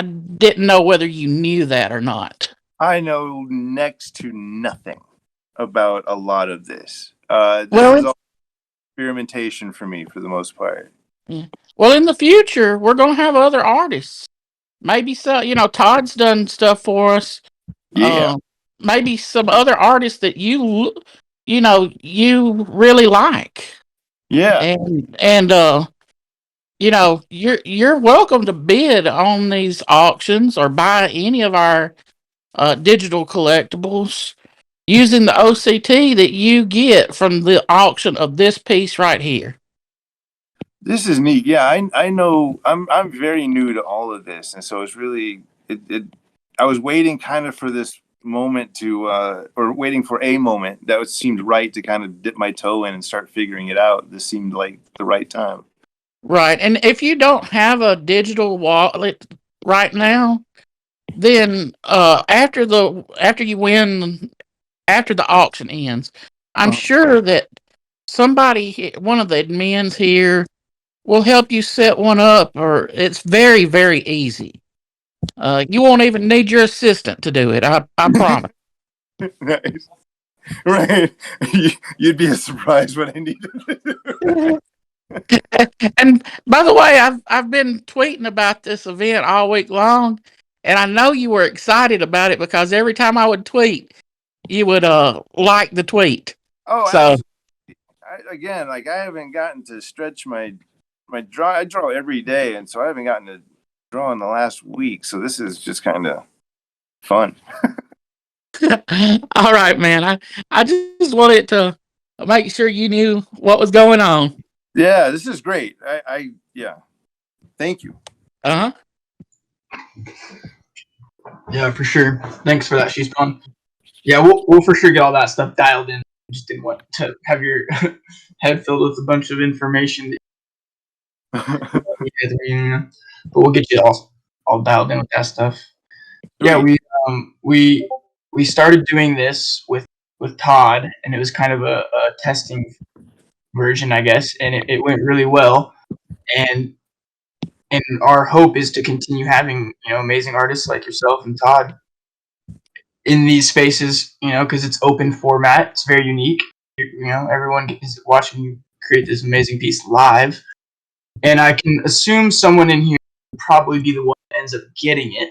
didn't know whether you knew that or not. I know next to nothing about a lot of this. This is all experimentation for me for the most part. Yeah. Well, in the future, we're going to have other artists. Maybe so, Todd's done stuff for us. Yeah. Maybe some other artists that you really like. Yeah. And you're welcome to bid on these auctions or buy any of our digital collectibles using the OCT that you get from the auction of this piece right here. This is neat. Yeah, I know. I'm very new to all of this, and so it's really I was waiting kind of for this moment or waiting for a moment that seemed right to kind of dip my toe in and start figuring it out. This seemed like the right time. Right, and if you don't have a digital wallet right now, then after you win, after the auction ends, I'm sure that somebody, one of the admins here, will help you set one up, or it's very, very easy. You won't even need your assistant to do it. I promise. Nice. Right. You'd be surprised what I needed to do. And by the way, I've been tweeting about this event all week long, and I know you were excited about it because every time I would tweet, you would like the tweet. Oh, so again, like, I haven't gotten to stretch my draw. I draw every day, and so I haven't gotten to draw in the last week. So this is just kind of fun. all right, man. I just wanted to make sure you knew what was going on. Yeah, this is great. Yeah. Thank you. Yeah, for sure. Thanks for that, Shawn. Yeah, we'll for sure get all that stuff dialed in. Just didn't want to have your head filled with a bunch of information. But we'll get you all dialed in with that stuff. Yeah, we started doing this with Todd, and it was kind of a testing version, I guess, and it went really well. And our hope is to continue having amazing artists like yourself and Todd in these spaces, because it's open format. It's very unique. Everyone is watching you create this amazing piece live, and I can assume someone in here will probably be the one that ends up getting it.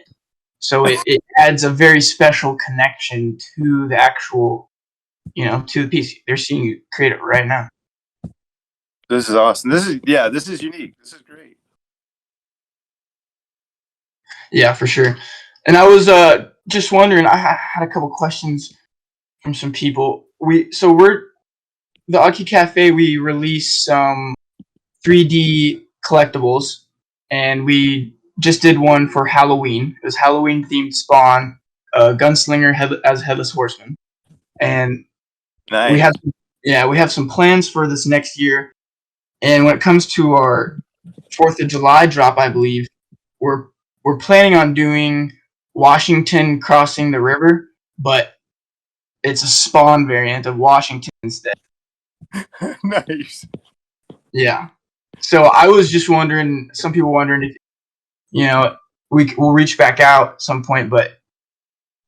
So it adds a very special connection to the actual, to the piece. They're seeing you create it right now. This is awesome. This is unique. This is great. Yeah, for sure. And I was just wondering, I had a couple questions from some people. We're the OddKey Cafe. We release some 3D collectibles, and we just did one for Halloween. It was Halloween themed Spawn, Gunslinger as Headless Horseman, and Nice. we have some plans for this next year. And when it comes to our 4th of July drop, I believe we're planning on doing Washington crossing the river, but it's a Spawn variant of Washington instead. Nice. Yeah. So I was just wondering, some people wondering if, we'll reach back out at some point, but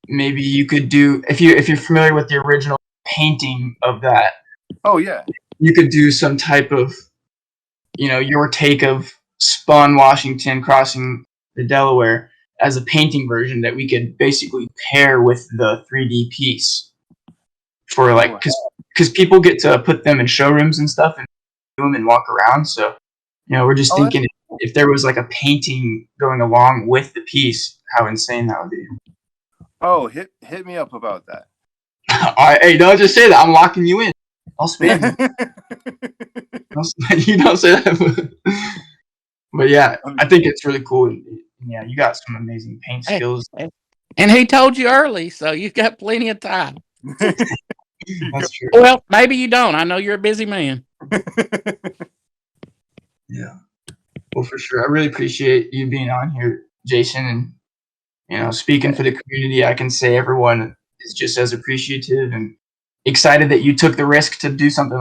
maybe you could do, if you're familiar with the original painting of that. Oh yeah. You could do some type of, your take of Spawn Washington crossing the Delaware as a painting version that we could basically pair with the 3D piece for because people get to put them in showrooms and stuff and do them and walk around. So, we're just thinking if there was like a painting going along with the piece, how insane that would be. Oh, hit me up about that. Hey, don't just say that. I'm locking you in. I'll spam you. You don't say that. But yeah, I think it's really cool. Yeah, you got some amazing paint skills. And he told you early, so you've got plenty of time. That's true. Well, maybe you don't. I know you're a busy man. Yeah. Well, for sure. I really appreciate you being on here, Jason, and speaking for the community. I can say everyone is just as appreciative and excited that you took the risk to do something.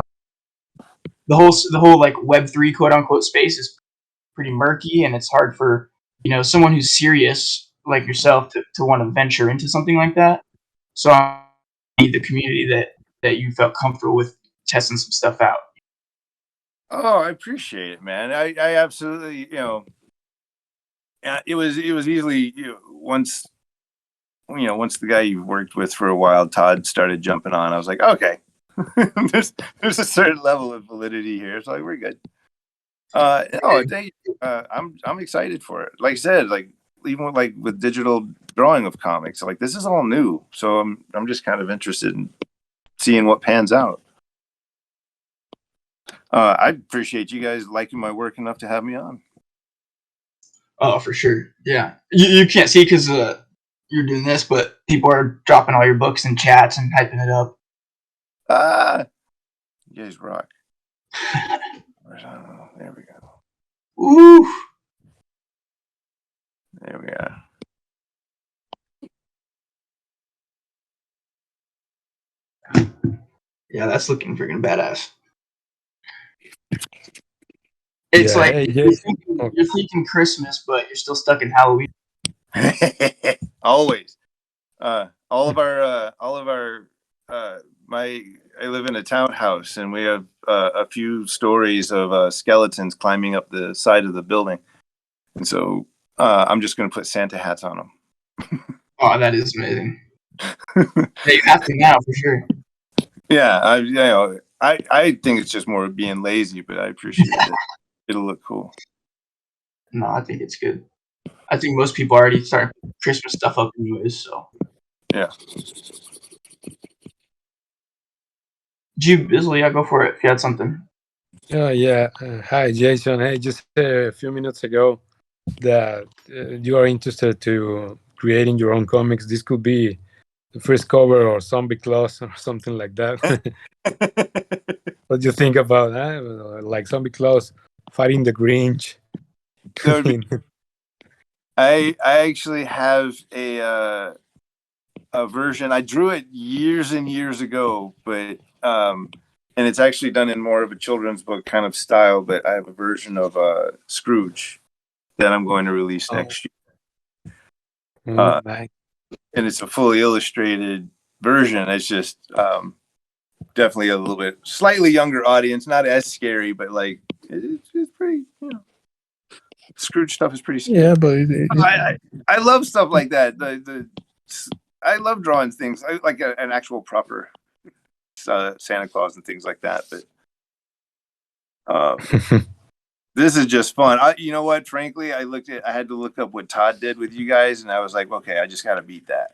The whole like Web3 quote unquote space is pretty murky, and it's hard for someone who's serious like yourself to want to venture into something like that. So I need the community that you felt comfortable with testing some stuff out. Oh, I appreciate it, man. I absolutely, it was easily once the guy you've worked with for a while, Todd, started jumping on. I was like, okay, there's a certain level of validity here. So like, we're good. I'm excited for it. Like I said, like even with digital drawing of comics, like this is all new. So I'm just kind of interested in seeing what pans out. I appreciate you guys liking my work enough to have me on. Oh, for sure. Yeah. You can't see because you're doing this, but people are dropping all your books in chats and typing it up. You guys rock. There we go. Ooh. There we are. Yeah, that's looking freaking badass. It's you're thinking Christmas, but you're still stuck in Halloween. Always. I live in a townhouse, and we have a few stories of skeletons climbing up the side of the building, and so I'm just going to put Santa hats on them. Oh, that is amazing. You have to now for sure. Yeah, I think it's just more being lazy, but I appreciate it. It'll look cool. No, I think it's good. I think most people already start Christmas stuff up anyways, so. Yeah. Bisley, I'll go for it if you had something. Yeah. Hi, Jason. Hey, just a few minutes ago that you are interested to creating your own comics. This could be the first cover or Zombie Claus or something like that. What do you think about that? Like Zombie Claus fighting the Grinch. I actually have a version. I drew it years and years ago, but and it's actually done in more of a children's book kind of style. But I have a version of Scrooge that I'm going to release next year. Nice. And it's a fully illustrated version. It's just definitely a little bit slightly younger audience, not as scary, but like it's pretty. Scrooge stuff is pretty scary. Yeah, but I love stuff like that. I love drawing things like an actual proper Santa Claus and things like that. But this is just fun. You know what? Frankly, I had to look up what Todd did with you guys, and I was like, okay, I just got to beat that.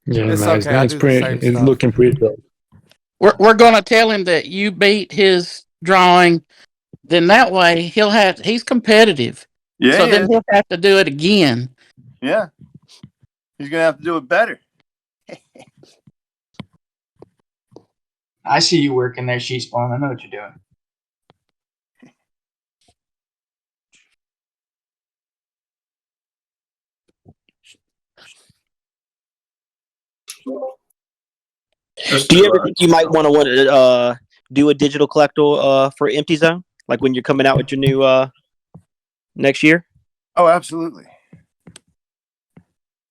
Yeah, It's nice. okay, I It's do the same it's stuff. looking pretty good. We're gonna tell him that you beat his drawing then that way he's competitive. Yeah, So he then is. he'll have to do it again. Yeah. He's gonna have to do it better. I see you working there, She Spawn. I know what you're doing. Do you ever think you might want to do a digital collectible for Empty Zone, like when you're coming out with your new next year? Oh, absolutely.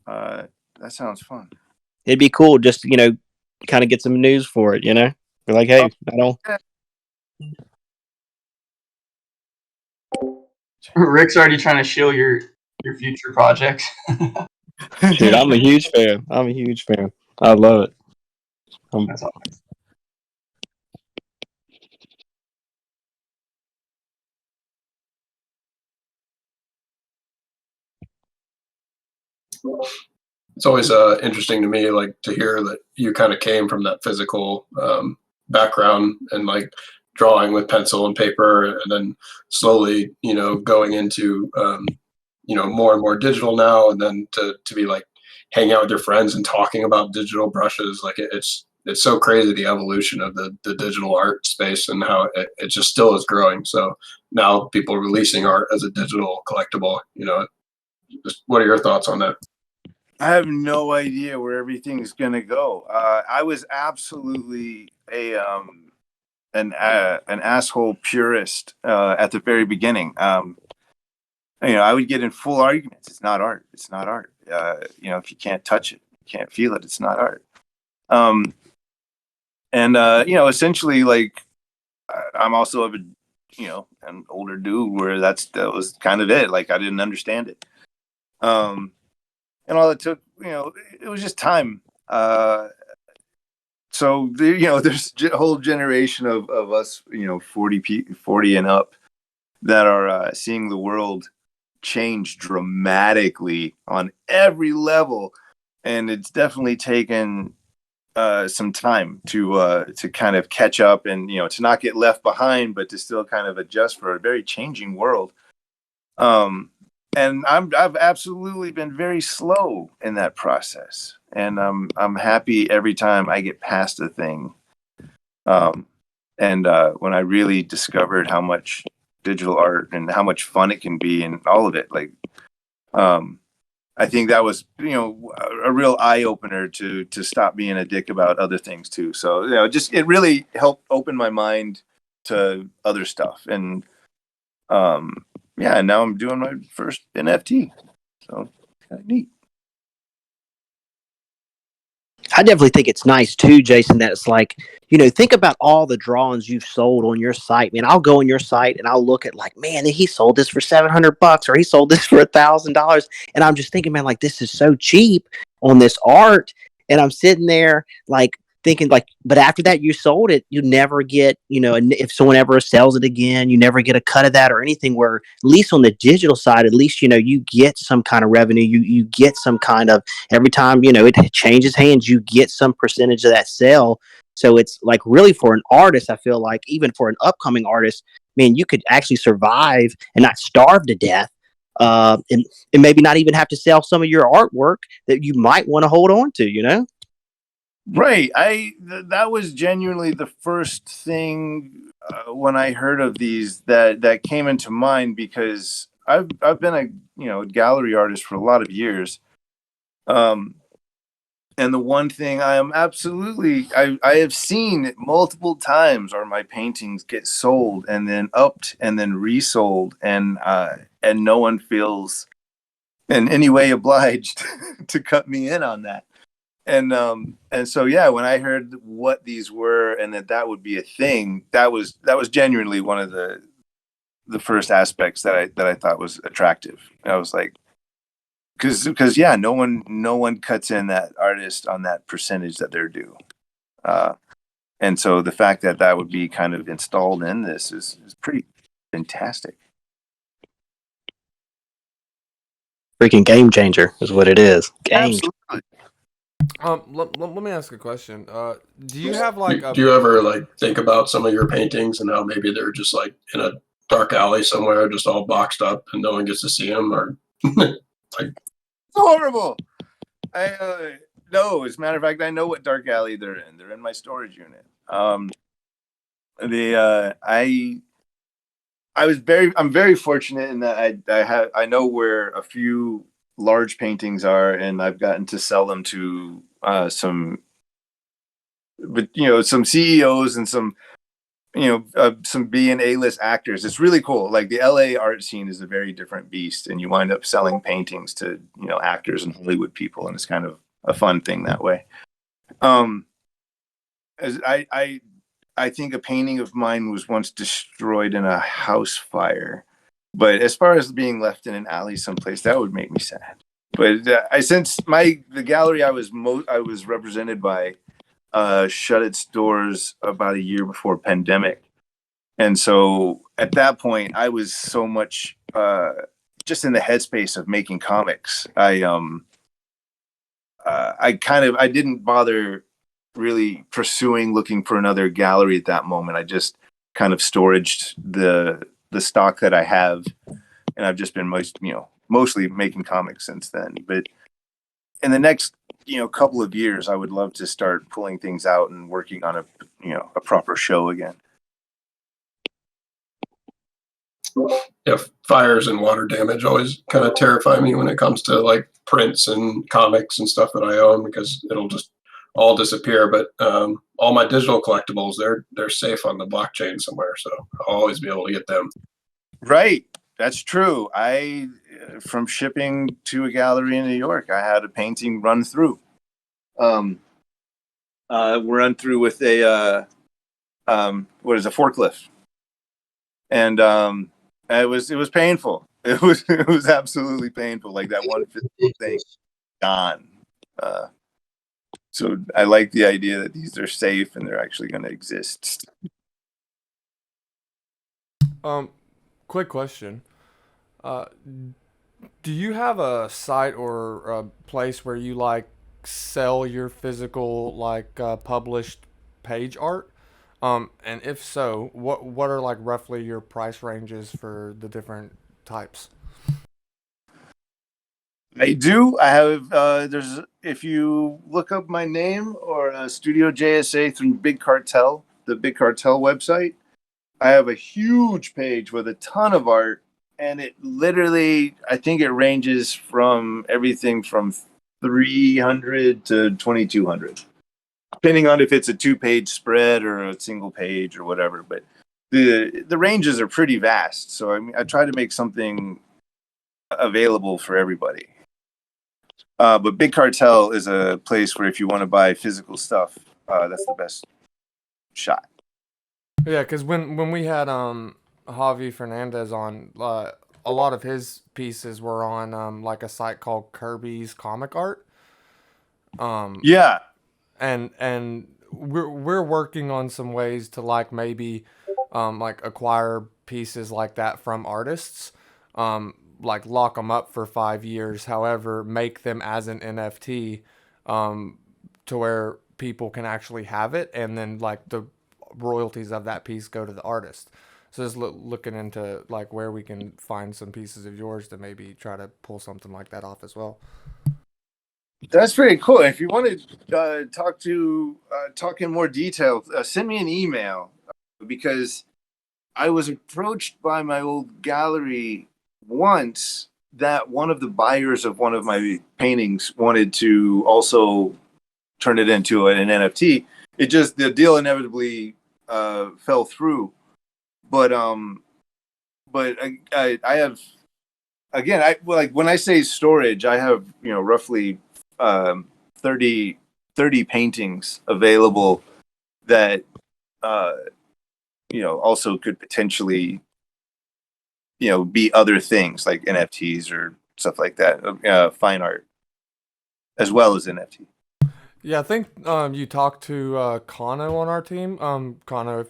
That sounds fun. It'd be cool, just kind of get some news for it. You're like, hey, I don't. Rick's already trying to shill your future projects. Dude, I'm a huge fan. I love it. That's awesome. It's always interesting to me, like to hear that you kind of came from that physical background and like drawing with pencil and paper, and then slowly, going into more and more digital now, and then to be like hanging out with your friends and talking about digital brushes. Like it's so crazy, the evolution of the digital art space and how it just still is growing. So now people releasing art as a digital collectible. Just what are your thoughts on that? I have no idea where everything's gonna go. I was absolutely an asshole purist at the very beginning. I would get in full arguments. It's not art. It's not art. If you can't touch it, you can't feel it. It's not art. Essentially, like I'm also of an older dude where that was kind of it. Like I didn't understand it. And all it took, it was just time. So there's a whole generation of us, 40 and up that are seeing the world change dramatically on every level, and it's definitely taken some time to kind of catch up and to not get left behind, but to still kind of adjust for a very changing world. And I've absolutely been very slow in that process, and I'm happy every time I get past a thing. And when I really discovered how much digital art and how much fun it can be, and all of it, like I think that was a real eye opener to stop being a dick about other things too. So it really helped open my mind to other stuff, and and now I'm doing my first NFT. So kind of neat. I definitely think it's nice too, Jason, that it's like, think about all the drawings you've sold on your site. Man, I'll go on your site and I'll look at like, man, he sold this for $700 or he sold this for $1,000. And I'm just thinking, man, like this is so cheap on this art. And I'm sitting there like thinking like, but after that you sold it, you never get, and if someone ever sells it again, you never get a cut of that or anything. Where at least on the digital side, at least, you get some kind of revenue, you get some kind of, every time, it changes hands, you get some percentage of that sale. So it's like really for an artist, I feel like even for an upcoming artist, man, you could actually survive and not starve to death. And maybe not even have to sell some of your artwork that you might want to hold on to, Right. That was genuinely the first thing when I heard of these that came into mind, because I've been a gallery artist for a lot of years. And the one thing I am absolutely I have seen it multiple times are my paintings get sold and then upped and then resold, and no one feels in any way obliged to cut me in on that. And so when I heard what these were and that would be a thing, that was genuinely one of the first aspects that I thought was attractive. I was like, because no one cuts in that artist on that percentage that they're due, and so the fact that would be kind of installed in this is pretty fantastic. Freaking game changer is what it is. Absolutely. Let me ask a question. Do you have like do you ever like think about some of your paintings and how maybe they're just like in a dark alley somewhere, just all boxed up, and no one gets to see them, or like It's horrible. No, as a matter of fact, I know what dark alley they're in. They're in my storage unit. I'm very fortunate in that I know where a few large paintings are, and I've gotten to sell them to some CEOs and some B and A-list actors. It's really cool. Like the LA art scene is a very different beast, and you wind up selling paintings to actors and Hollywood people, and it's kind of a fun thing that way. As I think a painting of mine was once destroyed in a house fire, but as far as being left in an alley someplace, that would make me sad. But since the gallery I was represented by shut its doors about a year before pandemic, and so at that point I was so much just in the headspace of making comics. I didn't bother really looking for another gallery at that moment. I just kind of storaged the stock that I have, and I've just been mostly making comics since then. But in the next couple of years, I would love to start pulling things out and working on a proper show again. Yeah, fires and water damage always kind of terrify me when it comes to like prints and comics and stuff that I own, because it'll just all disappear. But all my digital collectibles, they're safe on the blockchain somewhere, so I'll always be able to get them. Right, that's true. From shipping to a gallery in New York, I had a painting run through. Run through with a forklift, and it was painful. It was absolutely painful. Like that one physical thing gone. So I like the idea that these are safe and they're actually going to exist. Quick question. Do you have a site or a place where you sell your physical published page art? And if so, what are roughly your price ranges for the different types? I do. I have. If you look up my name or Studio JSA through Big Cartel, the Big Cartel website, I have a huge page with a ton of art, and it literally, I think it ranges from everything from 300 to 2,200, depending on if it's a 2-page spread or a single page or whatever. But the ranges are pretty vast. So I try to make something available for everybody. But Big Cartel is a place where if you want to buy physical stuff, that's the best shot. Yeah, because when we had Javi Fernandez on, a lot of his pieces were on a site called Kirby's Comic Art. Yeah, and we're working on some ways to maybe acquire pieces like that from artists. Lock them up for 5 years, however, make them as an NFT, to where people can actually have it, and then the royalties of that piece go to the artist. So just looking into where we can find some pieces of yours to maybe try to pull something like that off as well. That's very cool. If you want to talk in more detail, send me an email, because I was approached by my old gallery once that one of the buyers of one of my paintings wanted to also turn it into an NFT. The deal inevitably fell through. But I have, again, when I say storage, I have roughly 30 paintings available that also could potentially be other things like NFTs or stuff like that, fine art, as well as NFT. Yeah, I think you talked to Kano on our team. Kano,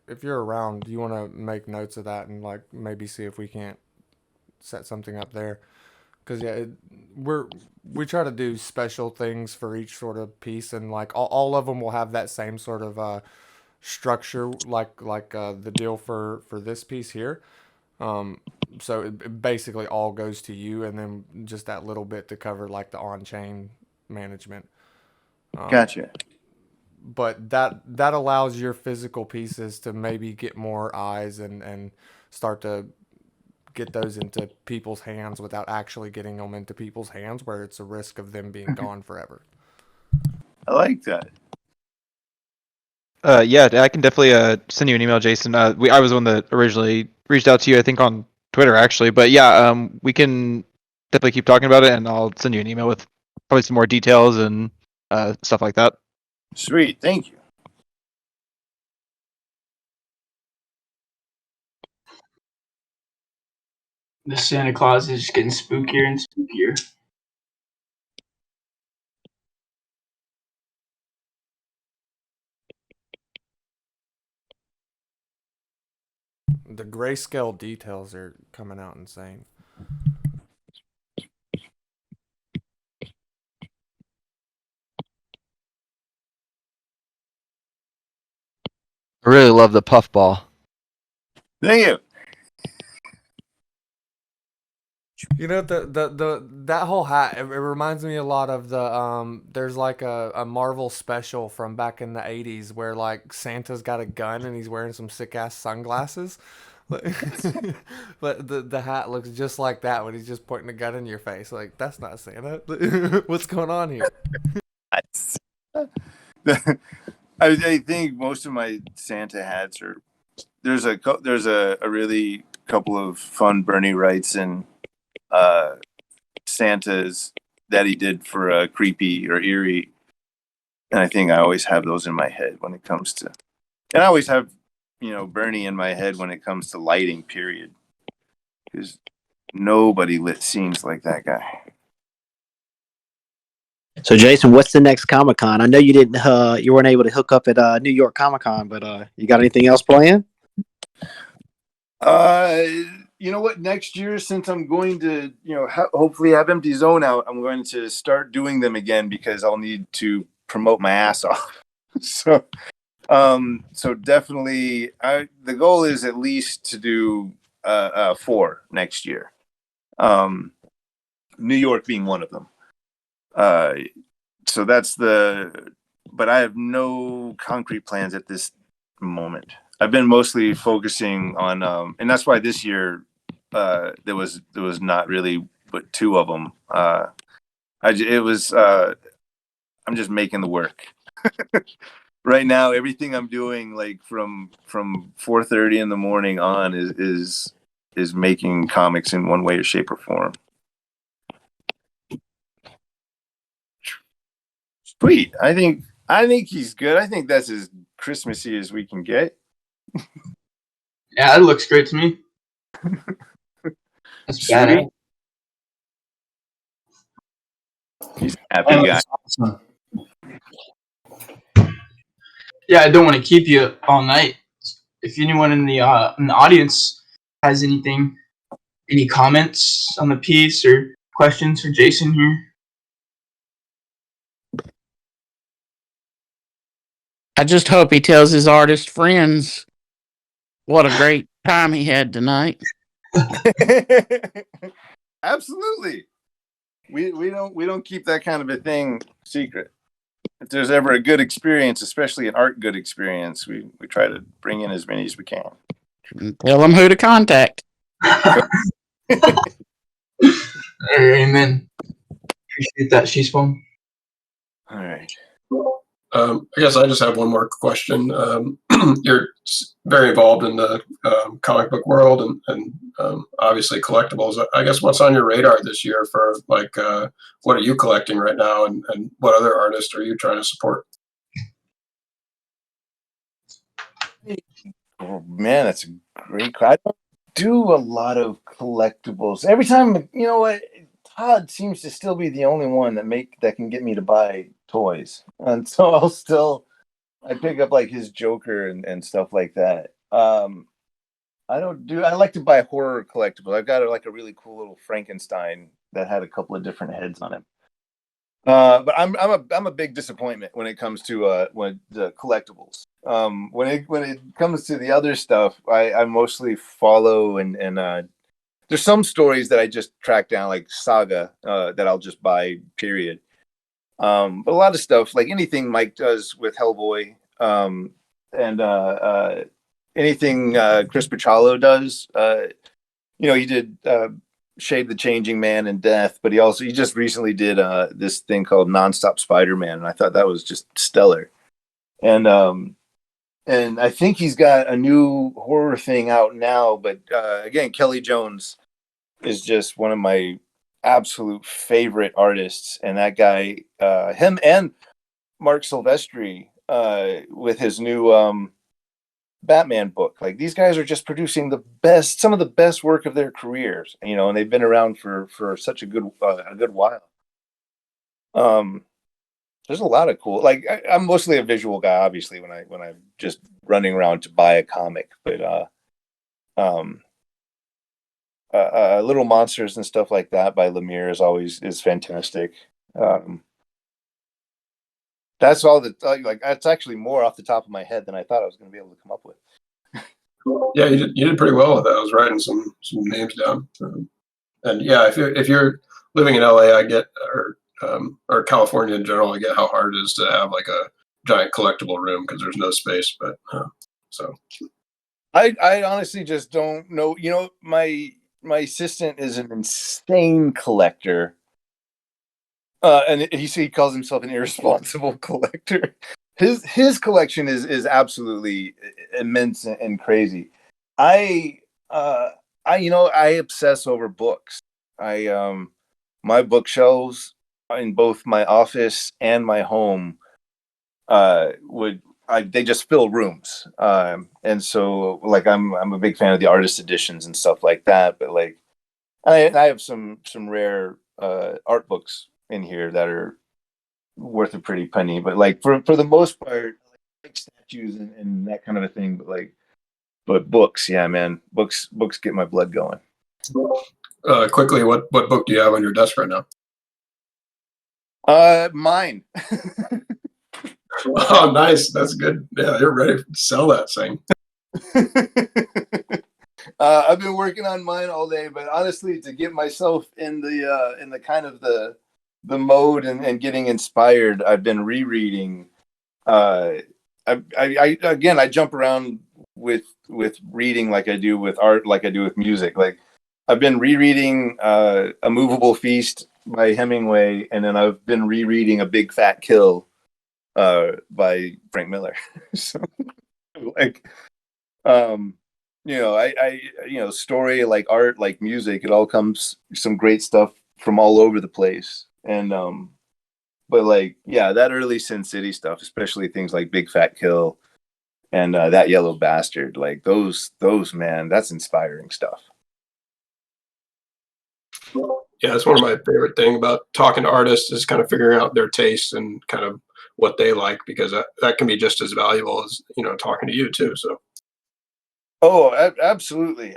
if you're around, do you want to make notes of that and maybe see if we can't set something up there? Because we try to do special things for each sort of piece, and all of them will have that same sort of structure like the deal for this piece here. So it basically all goes to you, and then just that little bit to cover like the on-chain management. Gotcha. But that allows your physical pieces to maybe get more eyes and start to get those into people's hands without actually getting them into people's hands, where it's a risk of them being gone forever. I like that. Yeah, I can definitely send you an email, Jason. I was the one that originally reached out to you, I think on Twitter actually. But yeah, we can definitely keep talking about it, and I'll send you an email with probably some more details and stuff like that. Sweet, thank you. The Santa Claus is just getting spookier and spookier. The grayscale details are coming out insane. I really love the puffball. Thank you. You know, the that whole hat, it reminds me a lot of there's like a Marvel special from back in the 80s where like Santa's got a gun and he's wearing some sick ass sunglasses. But the hat looks just like that when he's just pointing a gun in your face. Like, that's not Santa. What's going on here? I think most of my Santa hats are there's a really couple of fun Bernie Wrightson Santas that he did for Creepy or Eerie, and I think I always have those in my head when it comes to, and I always have Bernie in my head when it comes to lighting. Period, because nobody lit scenes like that guy. So, Jason, what's the next Comic-Con? I know you weren't able to hook up at New York Comic-Con, but you got anything else planned? You know what? Next year, since I'm going to, hopefully have Empty Zone out, I'm going to start doing them again because I'll need to promote my ass off. So definitely, the goal is at least to do 4 next year. New York being one of them. So that's but I have no concrete plans at this moment. I've been mostly focusing on, and that's why this year there was not really but 2 of them. I'm just making the work. Right now, everything I'm doing, like from 4:30 in the morning on, is making comics in one way or shape or form. Sweet. I think he's good. I think that's as Christmassy as we can get. Yeah, it looks great to me. That's bad. He's a happy guy. Awesome. Yeah, I don't want to keep you all night. If anyone in the audience has any comments on the piece or questions for Jason here. I just hope he tells his artist friends what a great time he had tonight. Absolutely. We don't keep that kind of a thing secret. If there's ever a good experience, especially an art good experience, we try to bring in as many as we can. Tell them who to contact. Amen. Appreciate that, Shawn. All right. I guess I just have one more question. You're very involved in the comic book world and obviously collectibles. I guess what's on your radar this year for like what are you collecting right now and what other artists are you trying to support? Oh man, that's a great question. I don't do a lot of collectibles. Every time, you know what, Todd seems to still be the only one that can get me to buy toys, and so I pick up like his Joker and stuff like that. I like to buy horror collectibles. I've got like a really cool little Frankenstein that had a couple of different heads on him. But I'm a big disappointment when it comes to when the collectibles. When it comes to the other stuff, I mostly follow and there's some stories that I just track down, like Saga, that I'll just buy, period. But a lot of stuff, like anything Mike does with Hellboy, and anything Chris Bachalo does. He did Shade the Changing Man and Death, but he just recently did this thing called Nonstop Spider-Man, and I thought that was just stellar. And I think he's got a new horror thing out now, but again, Kelly Jones is just one of my absolute favorite artists, and that guy, him and Mark Silvestri, with his new Batman book. Like, these guys are just producing some of the best work of their careers, and they've been around for such a good while. There's a lot of cool. Like, I'm mostly a visual guy, obviously, when I'm just running around to buy a comic, but Little Monsters and stuff like that by Lemire is fantastic. That's all that's actually more off the top of my head than I thought I was going to be able to come up with. Yeah, you did pretty well with that. I was writing some names down. And yeah, if you're living in LA, I get, or California in general, I get how hard it is to have like a giant collectible room because there's no space. But so I honestly just don't know. My assistant is an insane collector. And he calls himself an irresponsible collector. His collection is absolutely immense and crazy. I obsess over books. My bookshelves in both my office and my home they just fill rooms. And so, like, I'm a big fan of the artist editions and stuff like that. But like, I have some rare art books in here that are worth a pretty penny, but like for the most part, like statues and that kind of a thing. But books, yeah, man, books get my blood going. Quickly, what book do you have on your desk right now? Mine. Oh, nice, that's good. Yeah, you're ready to sell that thing. I've been working on mine all day, but honestly, to get myself in the kind of the mode and getting inspired, I've been rereading. I jump around with reading like I do with art, like I do with music. Like, I've been rereading A Movable Feast by Hemingway, and then I've been rereading A Big Fat Kill by Frank Miller. So, like, story, like art, like music, it all comes some great stuff from all over the place. And but like, yeah, that early Sin City stuff, especially things like Big Fat Kill and That Yellow Bastard, like those man, that's inspiring stuff. Yeah, that's one of my favorite thing about talking to artists is kind of figuring out their tastes and kind of what they like, because that can be just as valuable as talking to you too. So. Oh, absolutely.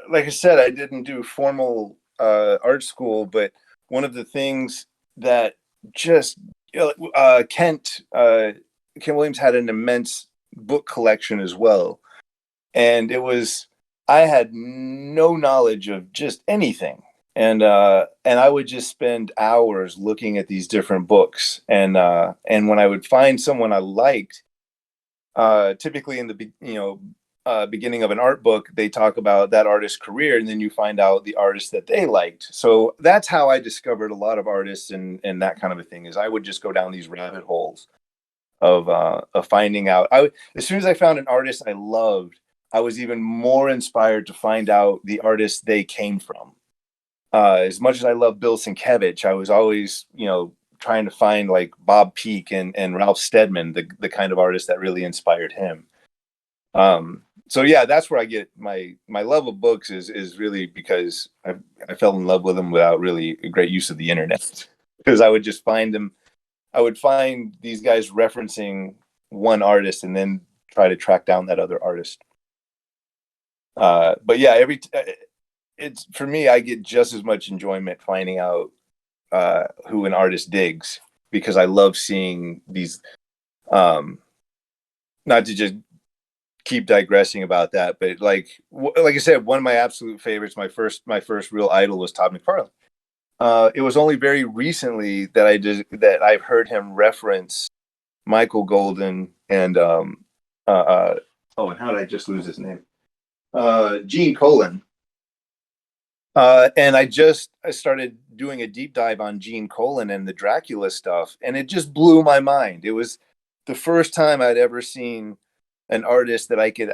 Like I said, I didn't do formal art school, but one of the things that just Kent Williams had an immense book collection as well, and I had no knowledge of just anything, and I would just spend hours looking at these different books, and when I would find someone I liked, typically in the beginning of an art book, they talk about that artist's career, and then you find out the artist that they liked. So that's how I discovered a lot of artists and that kind of a thing. Is I would just go down these rabbit holes of finding out. As soon as I found an artist I loved, I was even more inspired to find out the artist they came from. As much as I love Bill Sienkiewicz, I was always trying to find like Bob Peak and Ralph Steadman, the kind of artist that really inspired him. So yeah, that's where I get my love of books is really because I fell in love with them without really a great use of the internet, because I would just find them. I would find these guys referencing one artist and then try to track down that other artist. But yeah, it's for me, I get just as much enjoyment finding out who an artist digs, because I love seeing these. Not to just keep digressing about that, but like I said, one of my absolute favorites, my first real idol was Todd McFarlane. It was only very recently that I've heard him reference Michael Golden and and how did I just lose his name? Gene Colan. And I started doing a deep dive on Gene Colan and the Dracula stuff, and it just blew my mind. It was the first time I'd ever seen an artist that I could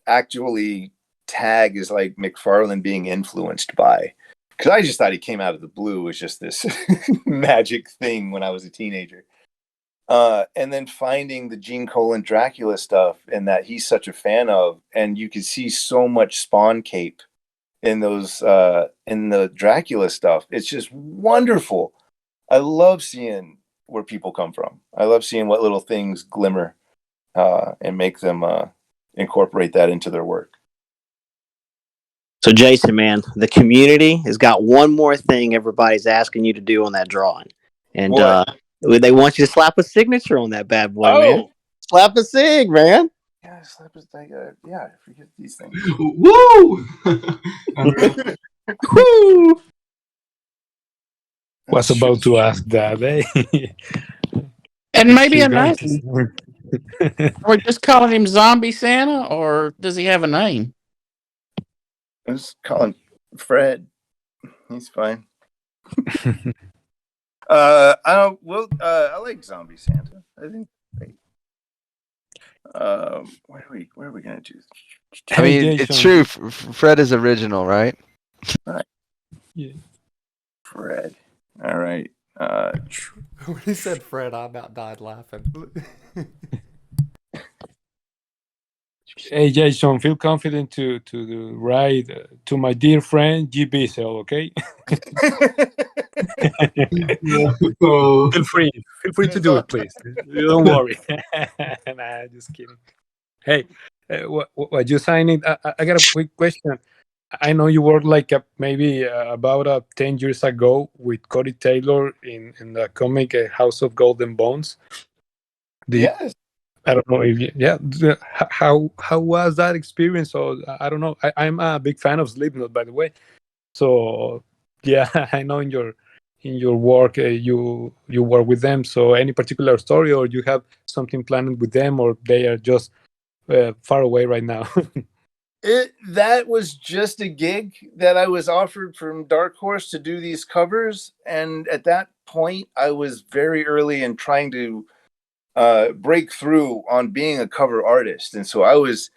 actually tag as like McFarlane being influenced by, because I just thought he came out of the blue. It was just this magic thing when I was a teenager. And then finding the Gene Colan Dracula stuff, and that he's such a fan of, and you could see so much Spawn cape in those in the Dracula stuff. It's just wonderful. I love seeing where people come from. I love seeing what little things glimmer and make them incorporate that into their work. So Jason, man, the community has got one more thing everybody's asking you to do on that drawing, and they want you to slap a signature on that bad boy, man. Slap a sig, man. Yeah, slap a sig. Yeah, forget these things. Woo! Woo! Was about to ask that, eh? And maybe a name. Are we just calling him Zombie Santa, or does he have a name? I was calling Fred. He's fine. I don't. Well, I like Zombie Santa. I think. Where are we gonna do this? I mean, it's true. Fred is original, right? Right. Yeah. Fred. All right. When he said Fred, I about died laughing. Hey Jason, feel confident to write to my dear friend GB Cell, okay? Feel free to do it, please. Don't worry. Nah, just kidding. Hey, what you signing? I got a quick question. I know you worked like maybe about 10 years ago with Cody Taylor in the comic House of Golden Bones. Yes. I don't know if how was that experience? So I don't know. I'm a big fan of Slipknot, by the way. So yeah, I know in your work you work with them. So any particular story, or you have something planned with them, or they are just far away right now? That was just a gig that I was offered from Dark Horse to do these covers, and at that point, I was very early in trying to break through on being a cover artist, and so I was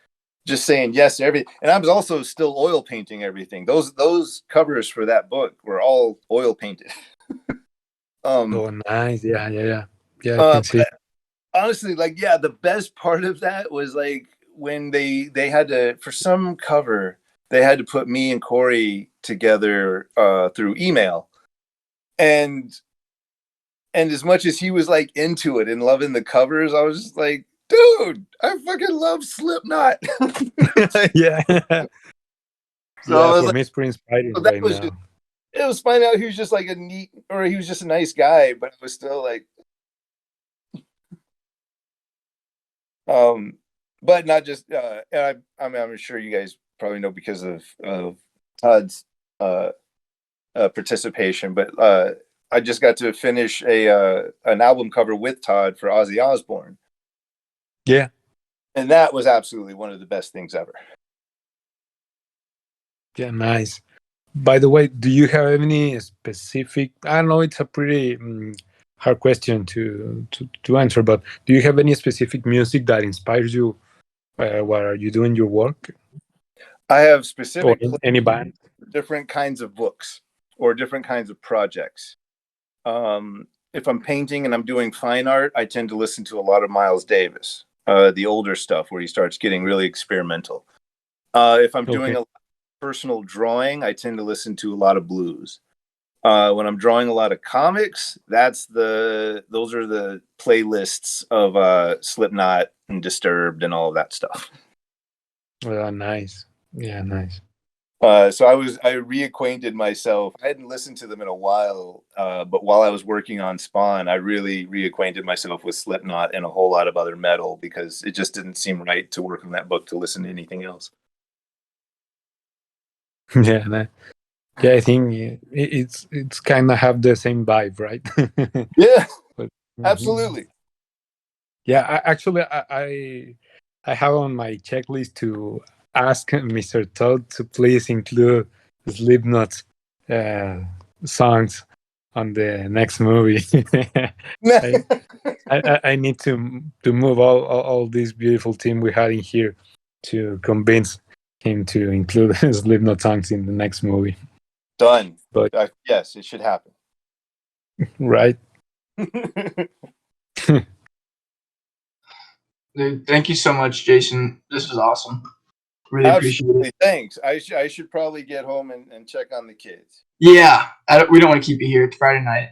just saying yes to everything. And I was also still oil painting everything. Those covers for that book were all oil painted. Oh, nice! Yeah. I can see. Honestly, the best part of that was like when they had to, for some cover, they had to put me and Corey together through email, and as much as he was like into it and loving the covers, I was just like, dude, I fucking love Slipknot. Yeah. So for me, it's pretty inspiring right now. It was finding out he was just like he was just a nice guy, but it was still like, but not just. I'm sure you guys probably know because of Todd's participation, but I just got to finish an album cover with Todd for Ozzy Osbourne. Yeah, and that was absolutely one of the best things ever. Yeah, nice. By the way, do you have any specific? I know it's a pretty hard question to answer, but do you have any specific music that inspires you while you doing your work? I have specific any band, different kinds of books or different kinds of projects. If I'm painting and I'm doing fine art, I tend to listen to a lot of Miles Davis, the older stuff where he starts getting really experimental. If I'm doing a personal drawing, I tend to listen to a lot of blues. When I'm drawing a lot of comics, those are the playlists of Slipknot and Disturbed and all of that stuff. Well, nice. Yeah, nice. So I reacquainted myself. I hadn't listened to them in a while, but while I was working on Spawn, I really reacquainted myself with Slipknot and a whole lot of other metal because it just didn't seem right to work on that book to listen to anything else. Yeah, yeah, I think it's kind of have the same vibe, right? Yeah, But, absolutely. Yeah, I have on my checklist to ask Mr. Todd to please include Slipknot songs on the next movie. I need to move all this beautiful team we had in here to convince him to include Slipknot songs in the next movie. Done. But yes, it should happen. Right. Dude, thank you so much, Jason. This was awesome. Really appreciate it. Thanks. I should probably get home and check on the kids. Yeah, we don't want to keep you here. It's Friday night.